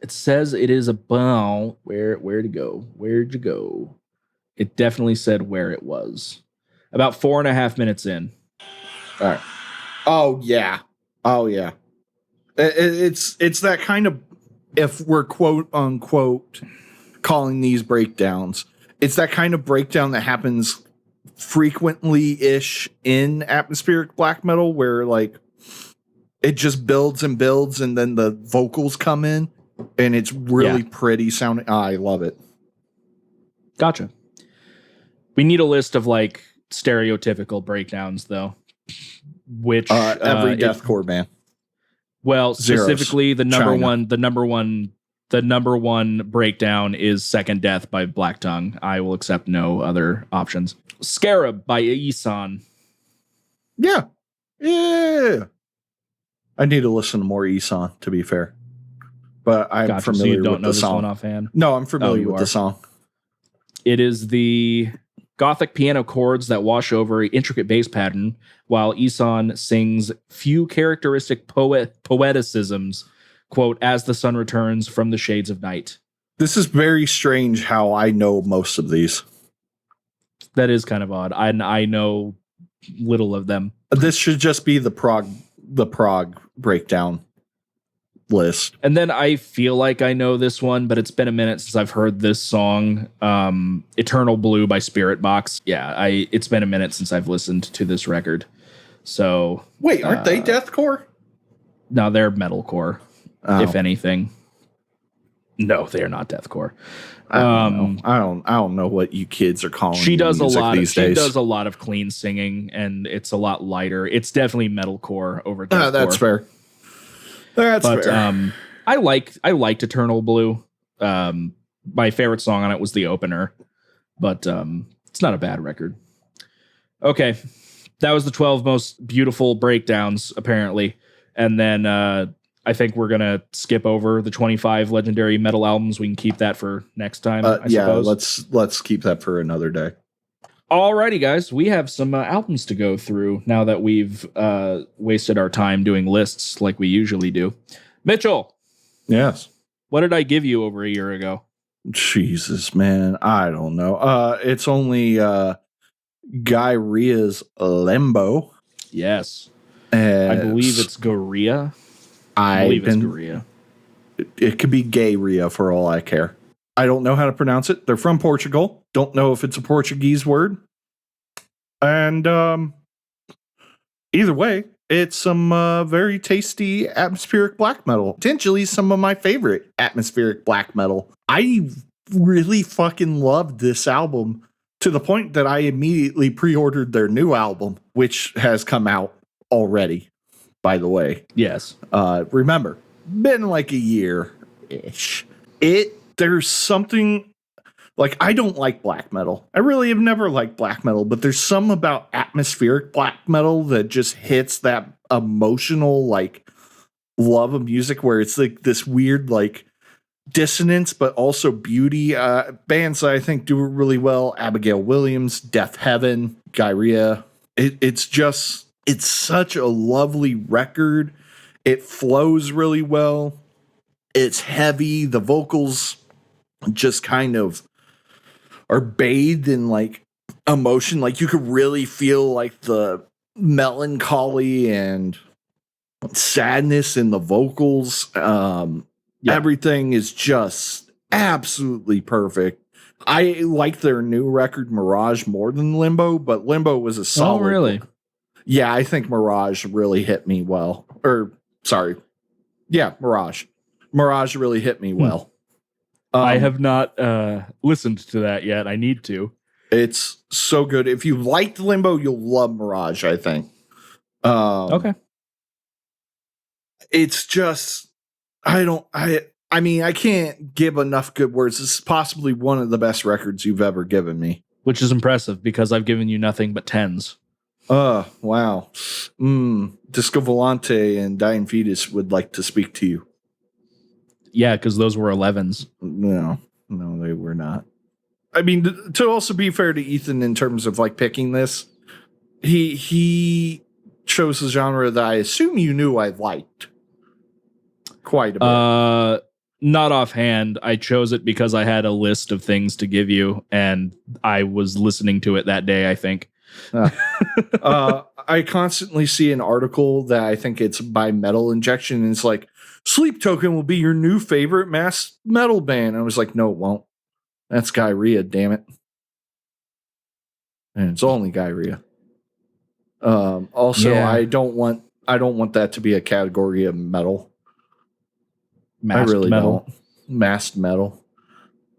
It says it is about where'd you go? It definitely said where it was. About 4.5 minutes in. All right. Oh yeah. It's that kind of, if we're quote unquote calling these breakdowns, it's that kind of breakdown that happens frequently-ish in atmospheric black metal where like it just builds and builds and then the vocals come in and it's really pretty sounding. I love it. Gotcha. We need a list of like stereotypical breakdowns though, which every deathcore band. Well, specifically Zeros. the number one breakdown is Second Death by Black Tongue. I will accept no other options. Scarab by Isan. Yeah. I need to listen to more Isan, to be fair. But I'm familiar with the song. One offhand? No, I'm familiar with the song. It is the gothic piano chords that wash over an intricate bass pattern, while Isan sings few characteristic poeticisms, quote, as the sun returns from the shades of night. This is very strange how I know most of these. That is kind of odd. I know little of them. This should just be the prog breakdown list. And then I feel like I know this one, but it's been a minute since I've heard this song, Eternal Blue by Spirit Box. Yeah, it's been a minute since I've listened to this record. So wait, aren't they deathcore? No, they're metalcore, if anything. No, they are not deathcore. I don't know what you kids are calling. She does music these days. She does a lot of clean singing, and it's a lot lighter. It's definitely metalcore over deathcore. That's fair. That's fair. I liked Eternal Blue. My favorite song on it was the opener, but it's not a bad record. Okay, that was the 12 most beautiful breakdowns, apparently, and then I think we're gonna skip over the 25 legendary metal albums. We can keep that for next time. I suppose. Let's keep that for another day. Alrighty, guys, we have some albums to go through now that we've wasted our time doing lists like we usually do. Mitchell, yes, what did I give you over a year ago? Jesus, man, I don't know. It's only Gaerea's Limbo. Yes, I believe it's Gaerea. I believe it's Gaerea. It could be Gaerea for all I care. I don't know how to pronounce it. They're from Portugal. Don't know if it's a Portuguese word. And either way, it's some very tasty atmospheric black metal. Potentially some of my favorite atmospheric black metal. I really fucking loved this album to the point that I immediately pre-ordered their new album, which has come out already, by the way. Yes. Remember, been like a year-ish. There's something, like, I don't like black metal. I really have never liked black metal, but there's some about atmospheric black metal that just hits that emotional, like, love of music where it's like this weird, like, dissonance, but also beauty. Bands that I think do it really well: Abigail Williams, Death Heaven, Gaerea. It's such a lovely record. It flows really well. It's heavy. The vocals just kind of are bathed in like emotion. Like you could really feel like the melancholy and sadness in the vocals. Everything is just absolutely perfect. I like their new record Mirage more than Limbo, but Limbo was a solid. Oh, really? Yeah, I think Mirage really hit me well. Mirage. Mirage really hit me well. I have not listened to that yet. I need to. It's so good. If you liked Limbo, you'll love Mirage, I think. Okay. It's just, I mean, I can't give enough good words. This is possibly one of the best records you've ever given me. Which is impressive because I've given you nothing but 10s. Wow. Disco Volante and Dying Fetus would like to speak to you. Yeah, because those were 11s. No, they were not. I mean, to also be fair to Ethan in terms of like picking this, he chose a genre that I assume you knew I liked quite a bit. Not offhand. I chose it because I had a list of things to give you, and I was listening to it that day, I think. I constantly see an article that I think it's by Metal Injection, and it's like, Sleep Token will be your new favorite mass metal band. I was like, no, it won't. That's Gaerea, damn it. And it's only Gaerea. I don't want that to be a category of metal. Masked I really metal. don't. Masked metal.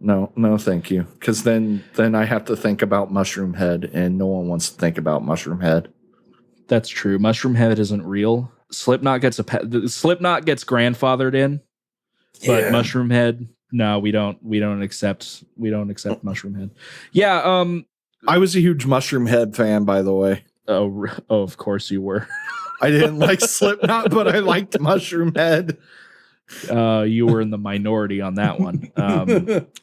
No, thank you. Because then I have to think about Mushroom Head, and no one wants to think about Mushroom Head. That's true. Mushroom Head isn't real. Slipknot gets grandfathered in, but Mushroom Head, no, we don't accept Mushroom Head. Yeah, I was a huge Mushroom Head fan, by the way. Oh, of course you were. I didn't like Slipknot, but I liked Mushroom Head. You were in the minority on that one.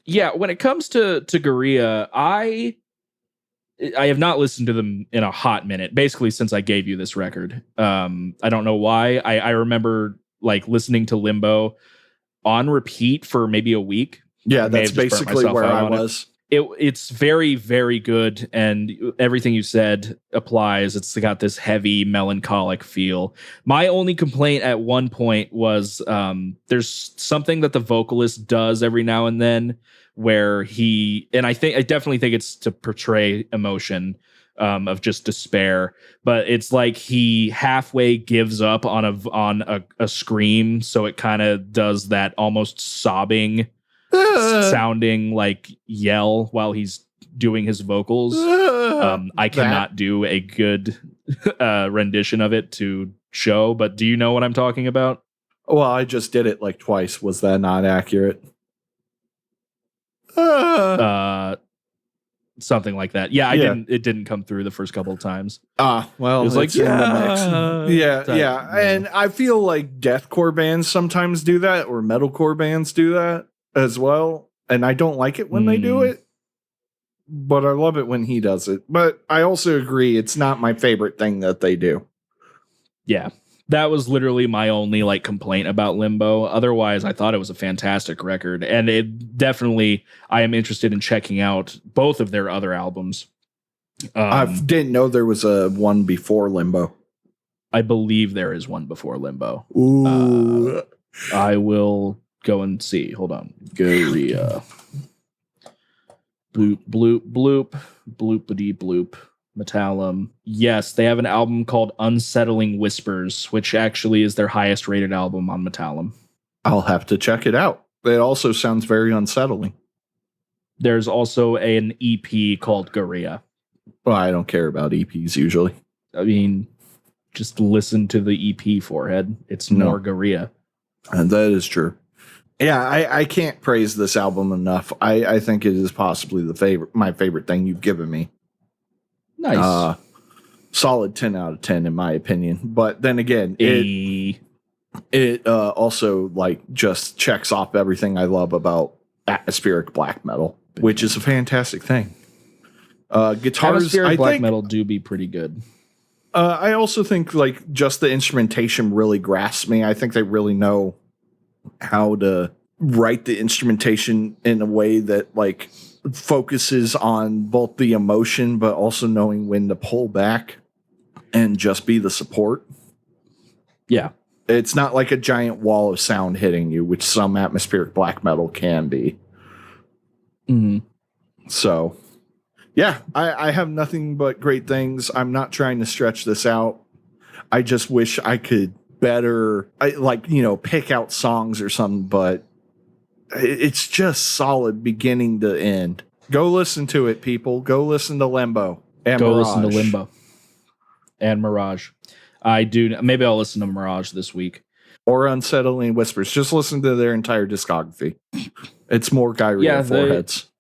Yeah, when it comes to Gaerea, I have not listened to them in a hot minute, basically since I gave you this record. I don't know why. I remember like listening to Limbo on repeat for maybe a week. Yeah, that's basically where I was. It's very, very good, and everything you said applies. It's got this heavy, melancholic feel. My only complaint at one point was there's something that the vocalist does every now and then where I definitely think it's to portray emotion of just despair, but it's like he halfway gives up on a scream, so it kind of does that almost sobbing sounding like yell while he's doing his vocals. I cannot do a good rendition of it to show, but do you know what I'm talking about? Well, I just did it like twice. Was that not accurate? Something like that. Yeah, it didn't come through the first couple of times. Well, it was like, in the mix. Yeah. And I feel like deathcore bands sometimes do that, or metalcore bands do that as well. And I don't like it when they do it, but I love it when he does it. But I also agree it's not my favorite thing that they do. Yeah. That was literally my only like complaint about Limbo. Otherwise, I thought it was a fantastic record, and it definitely, I am interested in checking out both of their other albums. I didn't know there was a one before Limbo. I believe there is one before Limbo. Ooh. I will go and see. Hold on. Gaerea. Bloop, bloop, bloop, bloopity bloop. Metallum. Yes, they have an album called Unsettling Whispers, which actually is their highest rated album on Metallum. I'll have to check it out. It also sounds very unsettling. There's also an EP called Gaerea. Well, I don't care about EPs usually. I mean, just listen to the EP, forehead. It's more Gaerea. And that is true. Yeah, I can't praise this album enough. I think it is possibly my favorite thing you've given me. Nice. Solid 10 out of 10 in my opinion. But then again, it also like just checks off everything I love about atmospheric black metal, which is a fantastic thing. Guitars, atmospheric black metal do be pretty good. I also think like just the instrumentation really grasps me. I think they really know how to write the instrumentation in a way that like focuses on both the emotion, but also knowing when to pull back and just be the support. Yeah. It's not like a giant wall of sound hitting you, which some atmospheric black metal can be. Mm-hmm. So, yeah, I have nothing but great things. I'm not trying to stretch this out. I just wish I could better, pick out songs or something, but it's just solid beginning to end. Go listen to it, people. Go listen to Limbo. And Go Mirage. listen to Limbo. And Mirage. I do. Maybe I'll listen to Mirage this week. Or Unsettling Whispers. Just listen to their entire discography. It's more Gaerea foreheads.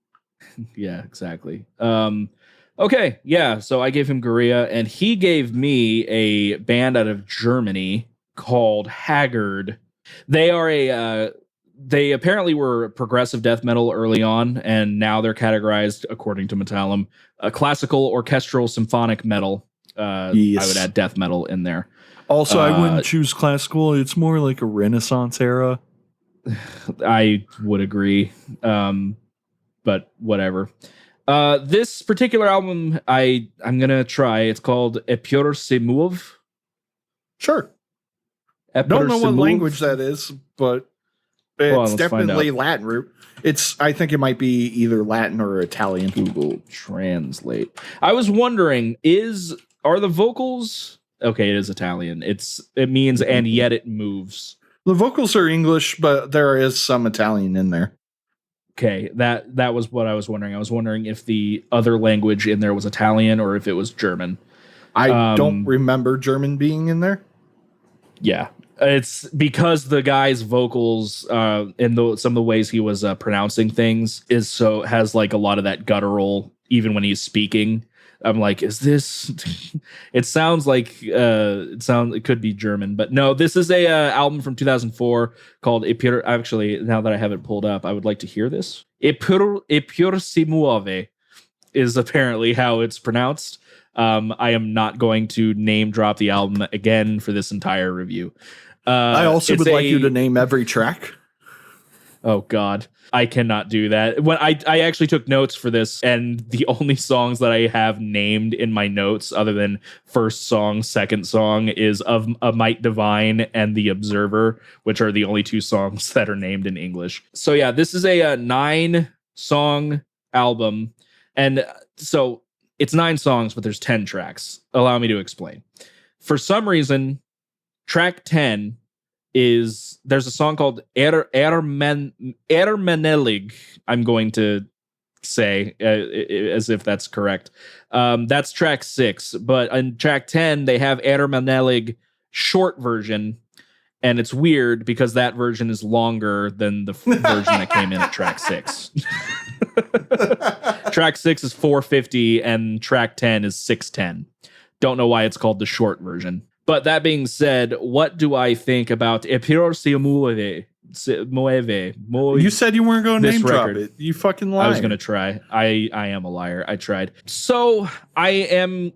Yeah, exactly. Okay, yeah. So I gave him Gaerea, and he gave me a band out of Germany called Haggard. They are they apparently were progressive death metal early on, and now they're categorized, according to Metallum, a classical, orchestral, symphonic metal. Yes. I would add death metal in there. Also, I wouldn't choose classical. It's more like a Renaissance era. I would agree, but whatever. This particular album, I'm gonna try. It's called Eppur Muove. Sure. Don't know what language that is, but it's definitely Latin root. I think it might be either Latin or Italian. Google Translate. I was wondering, are the vocals okay? It is Italian. It means and yet it moves. The vocals are English, but there is some Italian in there. Okay, that was what I was wondering. I was wondering if the other language in there was Italian or if it was German. I don't remember German being in there. Yeah. It's because the guy's vocals, in some of the ways he was pronouncing things, has like a lot of that guttural, even when he's speaking. I'm like, is this? It sounds like it could be German, but no. This is a album from 2004 called Eppur. Actually, now that I have it pulled up, I would like to hear this. Eppur si muove is apparently how it's pronounced. I am not going to name drop the album again for this entire review. I also would like you to name every track. Oh God, I cannot do that. When I actually took notes for this, and the only songs that I have named in my notes, other than first song, second song, is Of a Might Divine and The Observer, which are the only two songs that are named in English. So yeah, this is a 9-song album, and so it's 9 songs, but there's 10 tracks. Allow me to explain. For some reason, track 10 there's a song called Ermenelig. I'm going to say as if that's correct. That's track 6, but on track 10 they have Ermenelig short version, and it's weird because that version is longer than the version that came in at track 6. Track 6 is 450 and track 10 is 610. Don't know why it's called the short version. But that being said, what do I think about Eppur si muove? Muove. You said you weren't going to name drop it. You fucking lied. I was going to try. I am a liar. I tried. So I am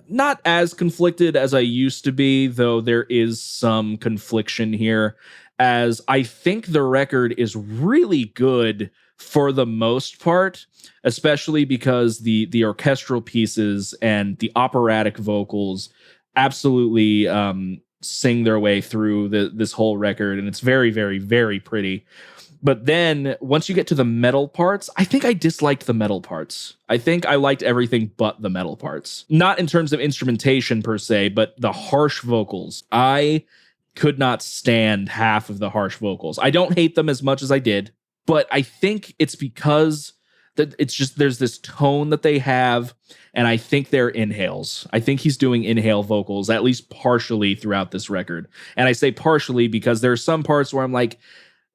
not as conflicted as I used to be, though there is some confliction here, as I think the record is really good for the most part, especially because the orchestral pieces and the operatic vocals absolutely sing their way through this whole record, and it's very, very, very pretty. But then once you get to the metal parts, I think I disliked the metal parts. I think I liked everything but the metal parts. Not in terms of instrumentation per se, but the harsh vocals. I could not stand half of the harsh vocals. I don't hate them as much as I did, but I think it's because that it's just there's this tone that they have, and I think they're inhales. I think he's doing inhale vocals, at least partially throughout this record. And I say partially because there are some parts where I'm like,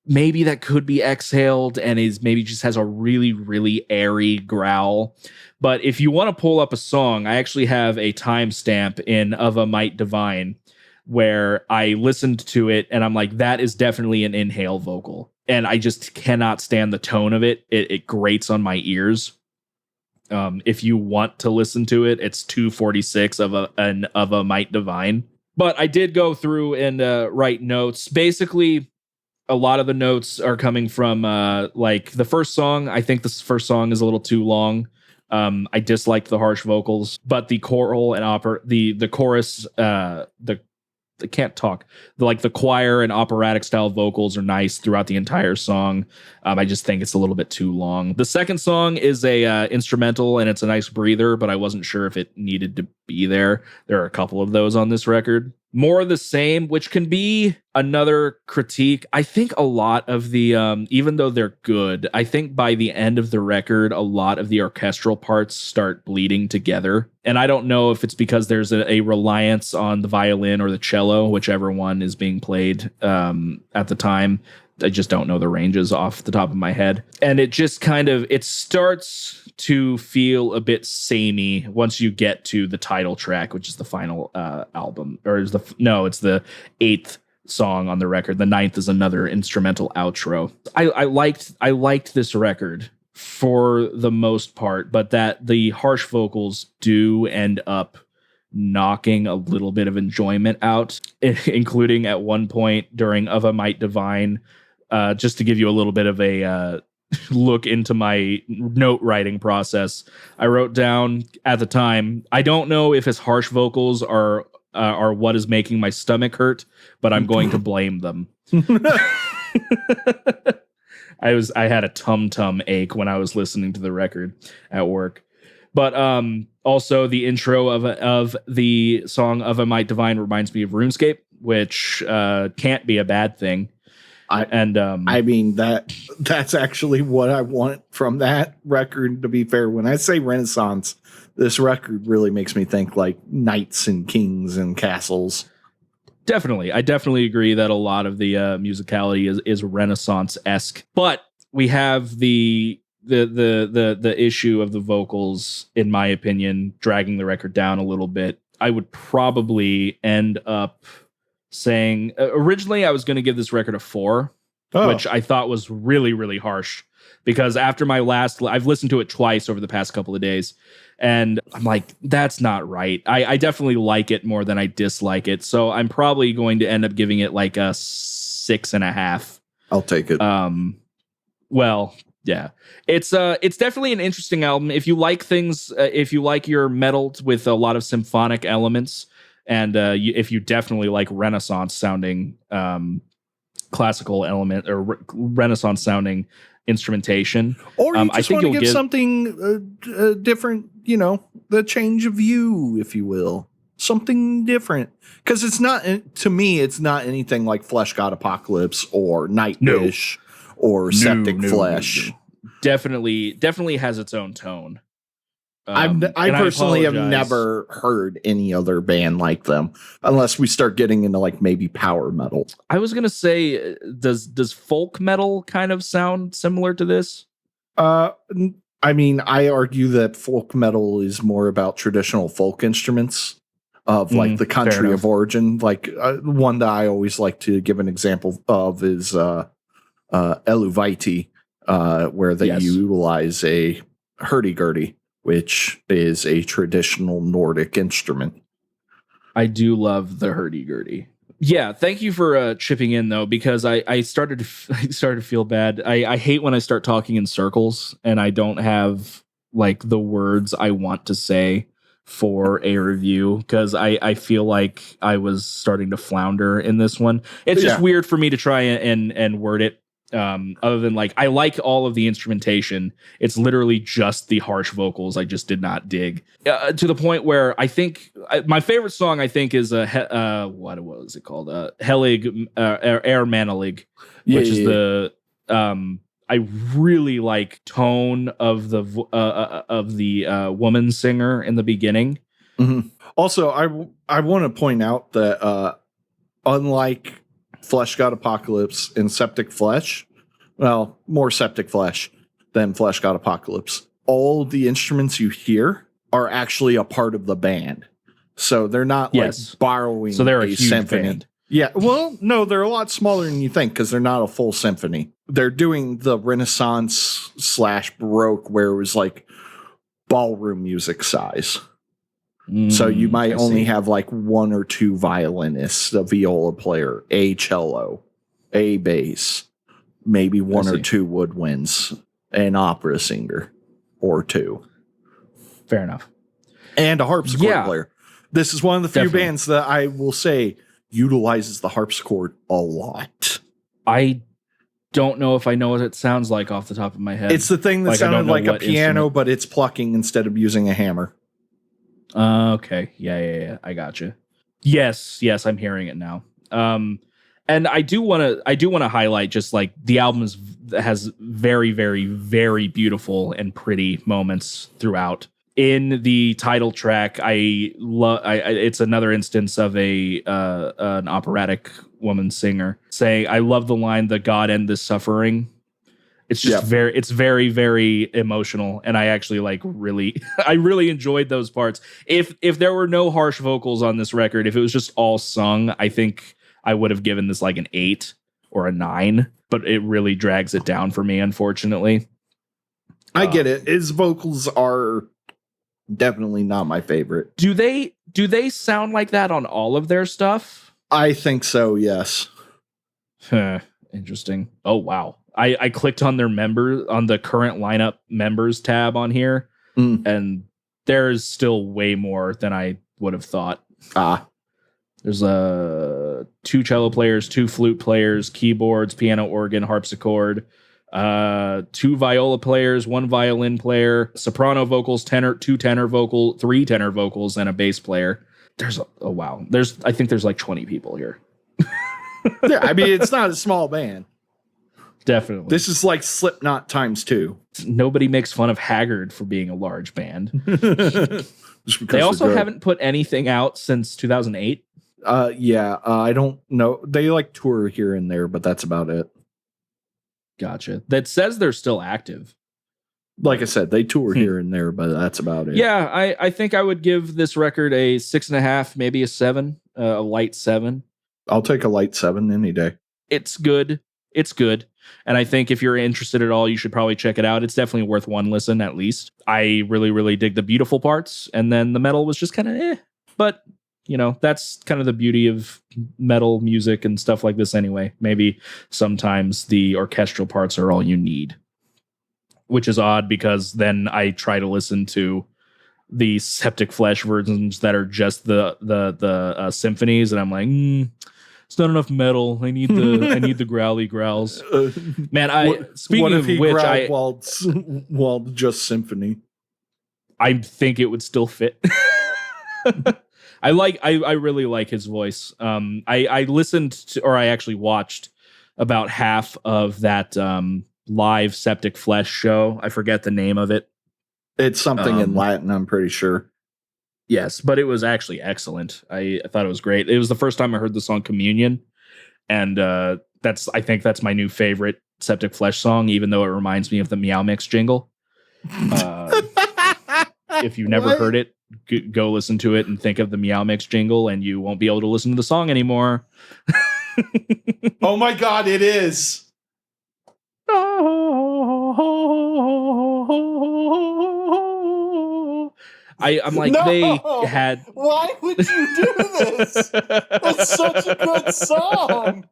maybe that could be exhaled and is maybe just has a really, really airy growl. But if you want to pull up a song, I actually have a timestamp in Of a Might Divine where I listened to it and I'm like, that is definitely an inhale vocal. And I just cannot stand the tone of it. It grates on my ears. If you want to listen to it, it's 246 of a Might Divine. But I did go through and write notes. Basically, a lot of the notes are coming from like the first song. I think this first song is a little too long. I disliked the harsh vocals, but the choral and the chorus, I can't talk. The choir and operatic style vocals are nice throughout the entire song. I just think it's a little bit too long. The second song is a instrumental, and it's a nice breather, but I wasn't sure if it needed to be there. There are a couple of those on this record. More of the same, which can be another critique. I think a lot of the, even though they're good, I think by the end of the record, a lot of the orchestral parts start bleeding together. And I don't know if it's because there's a reliance on the violin or the cello, whichever one is being played at the time. I just don't know the ranges off the top of my head. And it just kind of, it starts to feel a bit samey once you get to the title track, which is the final album, or it's the 8th song on the record. The 9th is another instrumental outro. I liked this record for the most part, but that the harsh vocals do end up knocking a little bit of enjoyment out, including at one point during Of a Might Divine. Just to give you a little bit of a look into my note writing process, I wrote down at the time, I don't know if his harsh vocals are what is making my stomach hurt, but I'm going to blame them. I had a tum ache when I was listening to the record at work. But also the intro of the song Of a Might Divine reminds me of RuneScape, which can't be a bad thing. I mean, that's actually what I want from that record, to be fair. When I say Renaissance, this record really makes me think like knights and kings and castles. Definitely. I definitely agree that a lot of the musicality is Renaissance-esque. But we have the issue of the vocals, in my opinion, dragging the record down a little bit. I would probably end up saying originally I was going to give this record a 4, which I thought was really, really harsh, because after I've listened to it twice over the past couple of days, and I'm like, that's not right. I definitely like it more than I dislike it. So I'm probably going to end up giving it like a 6.5. I'll take it. Well, yeah, it's definitely an interesting album. If you like things, if you like your metal with a lot of symphonic elements, and if you definitely like Renaissance sounding classical element or Renaissance sounding instrumentation, or you just want to give something different, the change of view, if you will. something different. Because it's not, to me, it's not anything like Flesh God Apocalypse or Nightwish or Septic Flesh. No. Definitely has its own tone. I personally have never heard any other band like them, unless we start getting into like maybe power metal. I was gonna say, does folk metal kind of sound similar to this? I mean, I argue that folk metal is more about traditional folk instruments of like the country of origin. Like one that I always like to give an example of is Eluvite, where they utilize a hurdy-gurdy, which is a traditional Nordic instrument. I do love the hurdy-gurdy. Yeah, thank you for chipping in though, because I started to feel bad. I hate when I start talking in circles and I don't have like the words I want to say for a review, because I feel like I was starting to flounder in this one. It's just weird for me to try and word it. Other than like, I like all of the instrumentation. It's literally just the harsh vocals I just did not dig, to the point where I think my favorite song I think is what was it called? Helig Air Manalig, which is the I really like tone of the woman singer in the beginning. Mm-hmm. Also, I want to point out that unlike Flesh God Apocalypse and Septic Flesh, well, more Septic Flesh than Flesh God Apocalypse, all the instruments you hear are actually a part of the band. So they're not like borrowing they're a huge symphony. Band. Yeah, well, no, they're a lot smaller than you think because they're not a full symphony. They're doing the Renaissance / Baroque where it was like ballroom music size. So you might only have like one or two violinists, a viola player, a cello, a bass, maybe one or two woodwinds, an opera singer or two. Fair enough. And a harpsichord player. This is one of the few bands that I will say utilizes the harpsichord a lot. I don't know if I know what it sounds like off the top of my head. It's the thing that sounded like a piano, but it's plucking instead of using a hammer. Okay. Yeah. I gotcha. Yes, I'm hearing it now. And I do want to highlight just like the album has very, very, very beautiful and pretty moments throughout. In the title track, it's another instance of an operatic woman singer saying, "I love the line, the God end this suffering." It's just very, very emotional. And I actually I really enjoyed those parts. If there were no harsh vocals on this record, if it was just all sung, I think I would have given this like an 8 or a 9, but it really drags it down for me, unfortunately. I get it. His vocals are definitely not my favorite. Do they sound like that on all of their stuff? I think so, yes. Interesting. Oh, wow. I clicked on their on the current lineup members tab on here, and there's still way more than I would have thought. There's 2 cello players, 2 flute players, keyboards, piano, organ, harpsichord, 2 viola players, 1 violin player, soprano vocals, 2 tenor vocal, 3 tenor vocals, and a bass player. I think there's like 20 people here. Yeah, I mean, it's not a small band. Definitely. This is like Slipknot times 2. Nobody makes fun of Haggard for being a large band. They also haven't put anything out since 2008. I don't know. They like tour here and there, but that's about it. Gotcha. That says they're still active. Like I said, they tour here and there, but that's about it. Yeah, I think I would give this record a 6.5, maybe a 7, a light 7. I'll take a light 7 any day. It's good. And I think if you're interested at all, you should probably check it out. It's definitely worth one listen at least. I really, really dig the beautiful parts. And then the metal was just kind of But, that's kind of the beauty of metal music and stuff like this anyway. Maybe sometimes the orchestral parts are all you need. Which is odd because then I try to listen to the Septic Flesh versions that are just the symphonies. And I'm like, it's not enough metal. I need the growly growls. Man, speaking of which, while just symphony, I think it would still fit. I really like his voice. I listened to, or I actually watched about half of that live Septic Flesh show. I forget the name of it. It's something in Latin, I'm pretty sure. Yes, but it was actually excellent. I thought it was great. It was the first time I heard the song Communion, and I think that's my new favorite Septic Flesh song, even though it reminds me of the Meow Mix jingle. If you've never heard it, go listen to it and think of the Meow Mix jingle, and you won't be able to listen to the song anymore. Oh my God, it is. I'm like, no! They had. Why would you do this? That's such a good song.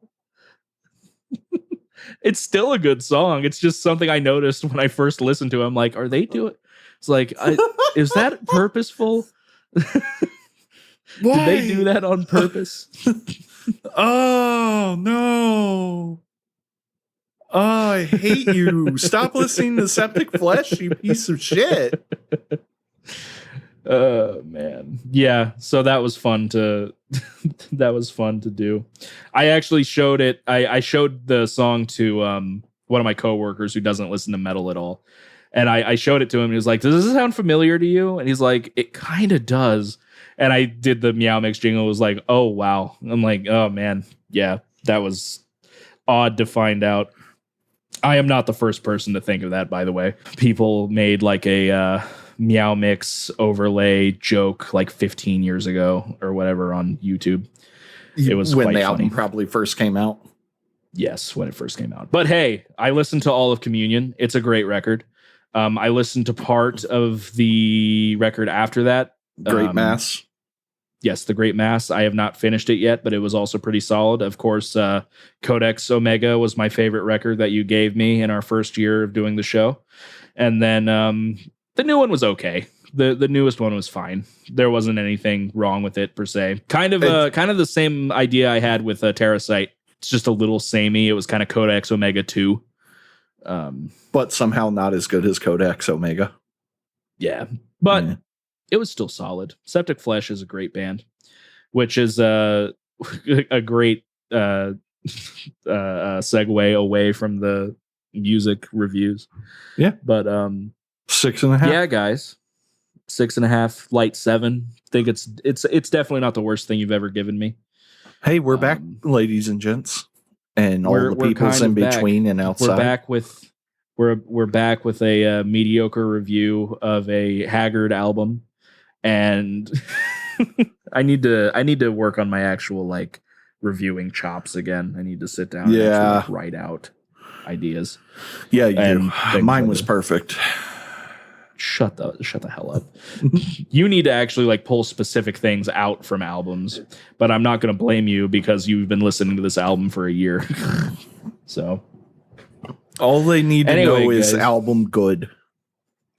It's still a good song. It's just something I noticed when I first listened to it. I'm like, are they doing? It's like, is that purposeful? Did they do that on purpose? Oh no. Oh, I hate you. Stop listening to Septic Flesh, you piece of shit. Oh man. Yeah, so that was fun to do. I actually showed it. I showed the song to one of my coworkers who doesn't listen to metal at all. And I showed it to him and he was like, does this sound familiar to you? And he's like, it kind of does. And I did the Meow Mix jingle. It was like, oh wow. I'm like, oh man, yeah, that was odd to find out. I am not the first person to think of that, by the way. People made like a Meow Mix overlay joke like 15 years ago or whatever on YouTube. It was when quite the funny. album probably first came out. Yes, when it first came out. But hey, I listened to all of Communion. It's a great record. I listened to part of the record after that. Great Mass. Yes, The Great Mass. I have not finished it yet, but it was also pretty solid. Of course, Codex Omega was my favorite record that you gave me in our first year of doing the show. And then the new one was okay. The newest one was fine. There wasn't anything wrong with it per se. Kind of the same idea I had with Terrasite. It's just a little samey. It was kind of Codex Omega 2. But somehow not as good as Codex Omega. Yeah. But it was still solid. Septic Flesh is a great band, which is a great segue away from the music reviews. Yeah. But 6.5. Yeah, guys. 6.5, light 7. Think it's definitely not the worst thing you've ever given me. Hey, we're back, ladies and gents, and all the peoples in between and outside. We're back with a mediocre review of a Haggard album, and I need to work on my actual like reviewing chops again. I need to sit down and actually, like, write out ideas. Yeah, you do. Mine was perfect. Shut the hell up. You need to actually like pull specific things out from albums, but I'm not going to blame you because you've been listening to this album for a year. So all they need to know is album good.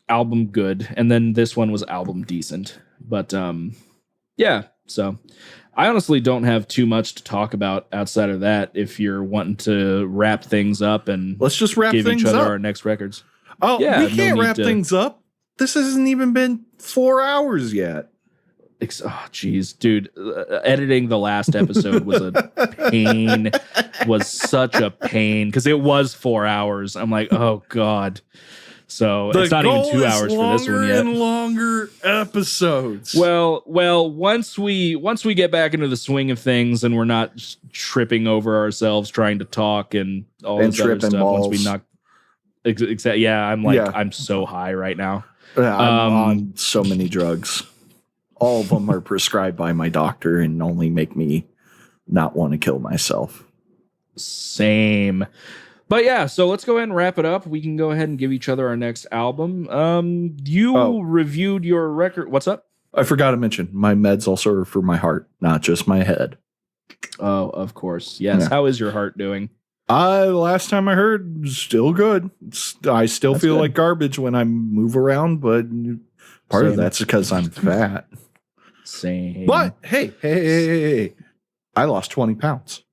Album good. And then this one was album decent. But yeah, so I honestly don't have too much to talk about outside of that. If you're wanting to wrap things up and let's just wrap give things each other up. Our next records. Oh, yeah, we can't wrap things up. This hasn't even been 4 hours yet. Oh, geez, dude. Editing the last episode was a pain. Was such a pain because it was 4 hours. I'm like, oh, God. So it's not even 2 hours for this one yet. And longer episodes. Well, once we get back into the swing of things and we're not tripping over ourselves trying to talk and all this other stuff. Balls. Once we knock. Yeah, I'm like, I'm so high right now. I'm on so many drugs. All of them are prescribed by my doctor and only make me not want to kill myself. Same. But yeah, so let's go ahead and wrap it up. We can go ahead and give each other our next album. You reviewed your record. What's up? I forgot to mention, my meds also are for my heart, not just my head. Oh, of course. Yes. Yeah. How is your heart doing? Last time I heard, still good. I still feel like garbage when I move around, but part of that's because I'm fat. Same. But hey, I lost 20 pounds.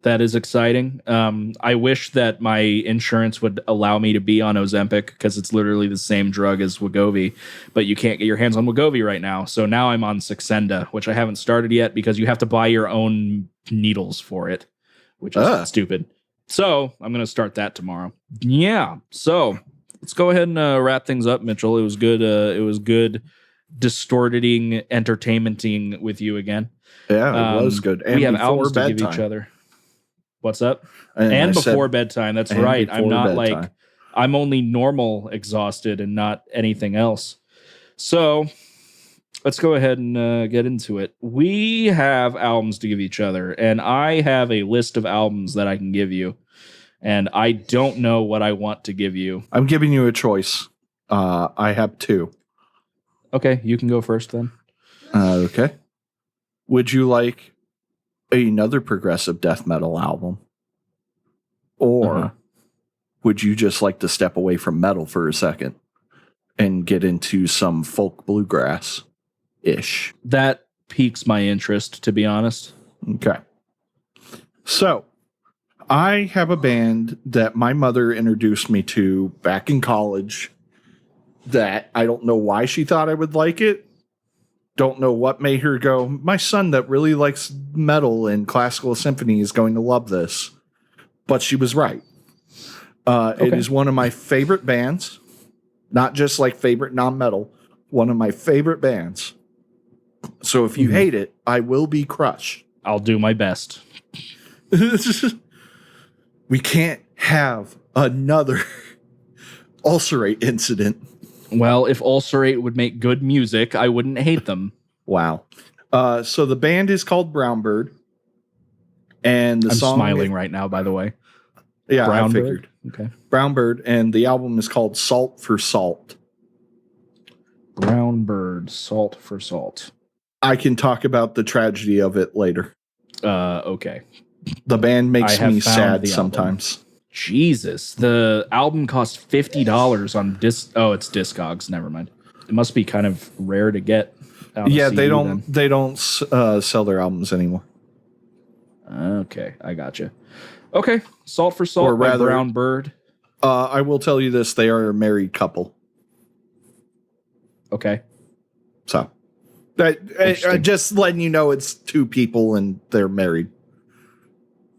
That is exciting. I wish that my insurance would allow me to be on Ozempic because it's literally the same drug as Wegovy, but you can't get your hands on Wegovy right now. So now I'm on Saxenda, which I haven't started yet because you have to buy your own needles for it, which is stupid. So I'm going to start that tomorrow. Yeah. So let's go ahead and wrap things up, Mitchell. It was good. It was good distorting entertainmenting with you again. Yeah, it was good. And we have before albums to bedtime. give each other. What's up? And before bedtime. That's right. I'm not bedtime. like, I'm only normal exhausted and not anything else. So let's go ahead and get into it. We have albums to give each other, and I have a list of albums that I can give you, and I don't know what I want to give you. I'm giving you a choice. I have two. Okay, you can go first then. Okay. Would you like another progressive death metal album? Or would you just like to step away from metal for a second and get into some folk bluegrass-ish? That piques my interest, to be honest. Okay. So, I have a band that my mother introduced me to back in college that I don't know why she thought I would like it. Don't know what made her go, my son that really likes metal and classical symphony is going to love this. But she was right. It is one of my favorite bands, not just like favorite non-metal, one of my favorite bands. So if you hate it, I will be crushed. I'll do my best. We can't have another ulcerate incident. Well, if Ulcerate would make good music, I wouldn't hate them. Wow. So the band is called Brownbird. And the I'm song smiling right now, by the way. Yeah, Brownbird? I figured. Okay. Brownbird, and the album is called Salt for Salt. Brownbird, Salt for Salt. I can talk about the tragedy of it later. Okay. The band makes me sad sometimes. Jesus. The album costs $50 on it's Discogs. Never mind. It must be kind of rare to get. Yeah, they don't sell their albums anymore. Okay, I gotcha. Okay, Salt for Salt, or rather, by Brownbird. I will tell you this: they are a married couple. Okay, so that just letting you know it's two people and they're married.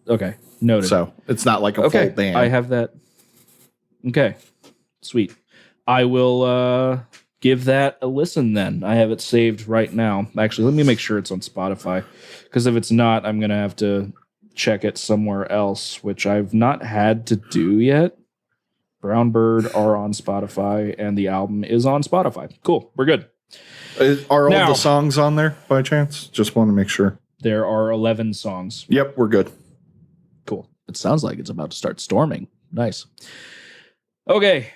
Okay, noted. So it's not like a full band. I have that. Okay, sweet. I will give that a listen then. I have it saved right now. Actually, let me make sure it's on Spotify, because if it's not, I'm going to have to check it somewhere else, which I've not had to do yet. Brownbird are on Spotify, and the album is on Spotify. Cool. We're good. Are all the songs on there by chance? Just want to make sure. There are 11 songs. Yep, we're good. Cool. It sounds like it's about to start storming. Nice. Okay,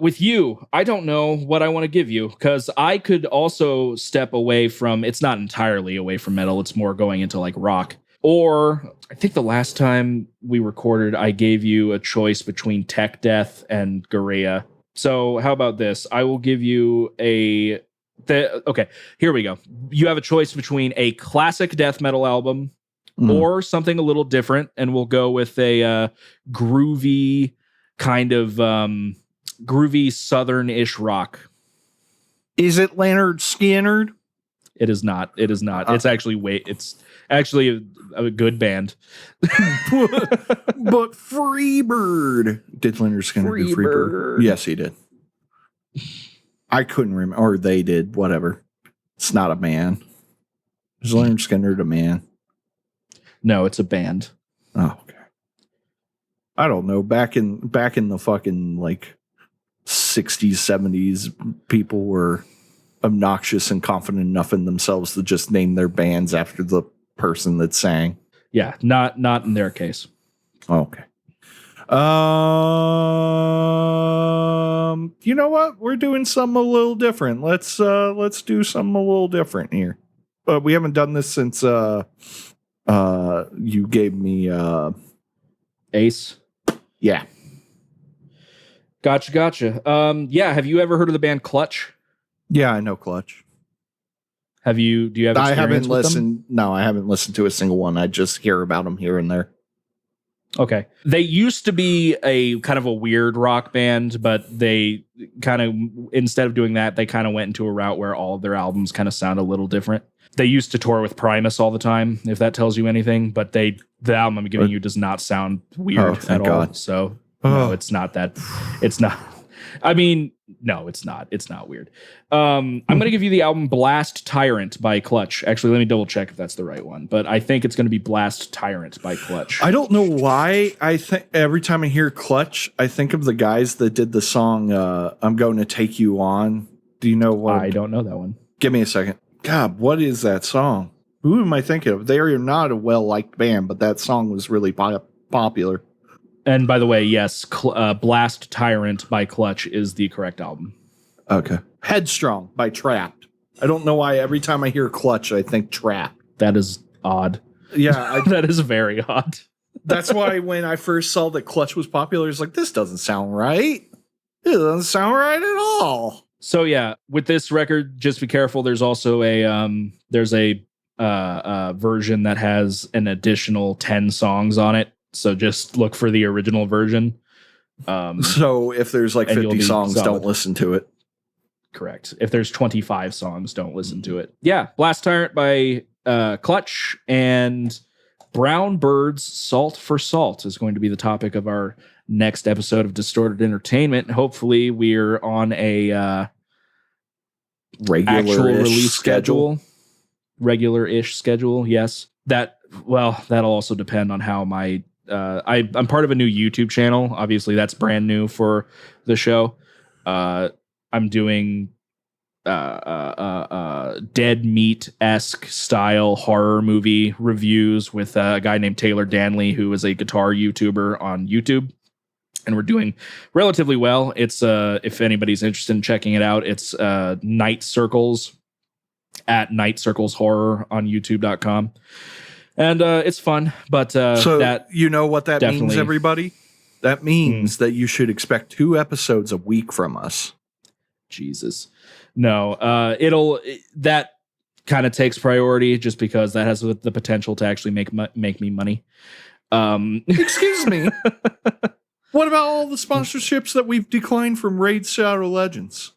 with you, I don't know what I want to give you, because I could also step away from, it's not entirely away from metal, it's more going into like rock. Or I think the last time we recorded, I gave you a choice between Tech Death and Gaerea. So how about this? I will give you okay, here we go. You have a choice between a classic death metal album or something a little different, and we'll go with a groovy kind of groovy southern-ish rock. Is it Leonard Skinner? It is not. It is not. It's actually a good band. But Freebird. Did Leonard Skinner do Freebird? Yes, he did. I couldn't remember. Or they did. Whatever. It's not a man. Is Leonard Skinner a man? No, it's a band. Oh, okay. I don't know. Back in the fucking like 60s, 70s, people were obnoxious and confident enough in themselves to just name their bands after the person that sang. Yeah, not in their case. Okay. You know what? We're doing something a little different. Let's do something a little different here. We haven't done this since you gave me Ace. Yeah. Gotcha. Yeah, have you ever heard of the band Clutch? Yeah, I know Clutch. Do you have experience I haven't with listened. them? No, I haven't listened to a single one. I just hear about them here and there. Okay. They used to be a kind of a weird rock band, but they kind of, instead of doing that, they kind of went into a route where all of their albums kind of sound a little different. They used to tour with Primus all the time, if that tells you anything, but the album I'm giving you does not sound weird at all. God. So no, it's not that. It's not. I mean, no, it's not. It's not weird. I'm going to give you the album Blast Tyrant by Clutch. Actually, let me double check if that's the right one, but I think it's going to be Blast Tyrant by Clutch. I don't know why I think every time I hear Clutch, I think of the guys that did the song I'm Going to Take You On. Do you know what? I don't know that one. Give me a second. God, what is that song? Who am I thinking of? They are not a well-liked band, but that song was really popular. And by the way, yes, Blast Tyrant by Clutch is the correct album. Okay. Headstrong by Trapped. I don't know why every time I hear Clutch, I think Trapped. That is odd. Yeah. That is very odd. That's why when I first saw that Clutch was popular, it's like, this doesn't sound right. It doesn't sound right at all. So yeah, with this record, just be careful. There's also a version that has an additional 10 songs on it. So just look for the original version. So if there's like 50 songs, don't listen to it. Correct. If there's 25 songs, don't listen to it. Yeah, Blast Tyrant by Clutch, and Brown Bird's Salt for Salt is going to be the topic of our next episode of Distorted Entertainment. Hopefully we're on a actual release schedule. Regular-ish schedule, yes. That'll also depend on how my I'm part of a new YouTube channel. Obviously, that's brand new for the show. I'm doing dead meat-esque style horror movie reviews with a guy named Taylor Danley, who is a guitar YouTuber on YouTube. And we're doing relatively well. It's if anybody's interested in checking it out, it's Night Circles at Night Circles Horror on YouTube.com. And it's fun, but so that, you know what that means, everybody? That means that you should expect 2 episodes a week from us. Jesus. No, that kind of takes priority just because that has the potential to actually make me money. Excuse me. What about all the sponsorships that we've declined from Raid Shadow Legends?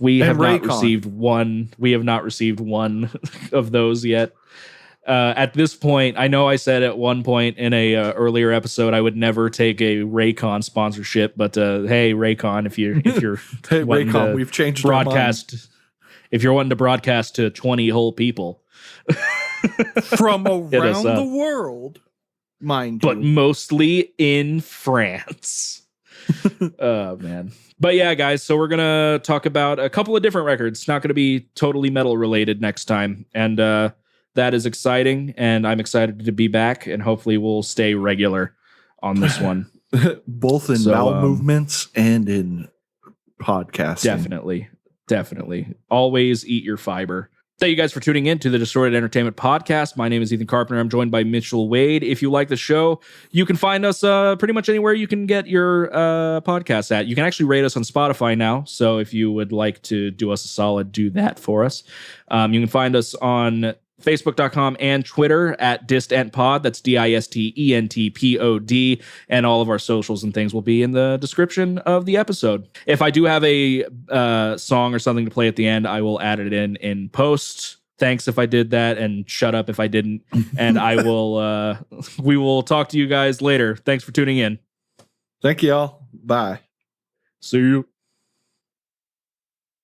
We have not received one. We have not received one of those yet. At this point, I know I said at one point in a earlier episode I would never take a Raycon sponsorship, but hey, Raycon, if you're hey Raycon, we've changed broadcast. If you're wanting to broadcast to 20 whole people from around the world, mind you, but mostly in France. Oh man. But yeah, guys, so we're gonna talk about a couple of different records. Not gonna be totally metal related next time, and that is exciting, and I'm excited to be back, and hopefully we'll stay regular on this one. Both in bowel movements and in podcasting. Definitely. Always eat your fiber. Thank you guys for tuning in to the Distorted Entertainment Podcast. My name is Ethan Carpenter. I'm joined by Mitchell Wade. If you like the show, you can find us pretty much anywhere you can get your podcasts at. You can actually rate us on Spotify now, so if you would like to do us a solid, do that for us. You can find us on Facebook.com and Twitter at DistEntPod. That's DISTENTPOD. And all of our socials and things will be in the description of the episode. If I do have a song or something to play at the end, I will add it in post. Thanks if I did that, and shut up if I didn't. And I will. We will talk to you guys later. Thanks for tuning in. Thank you all. Bye. See you.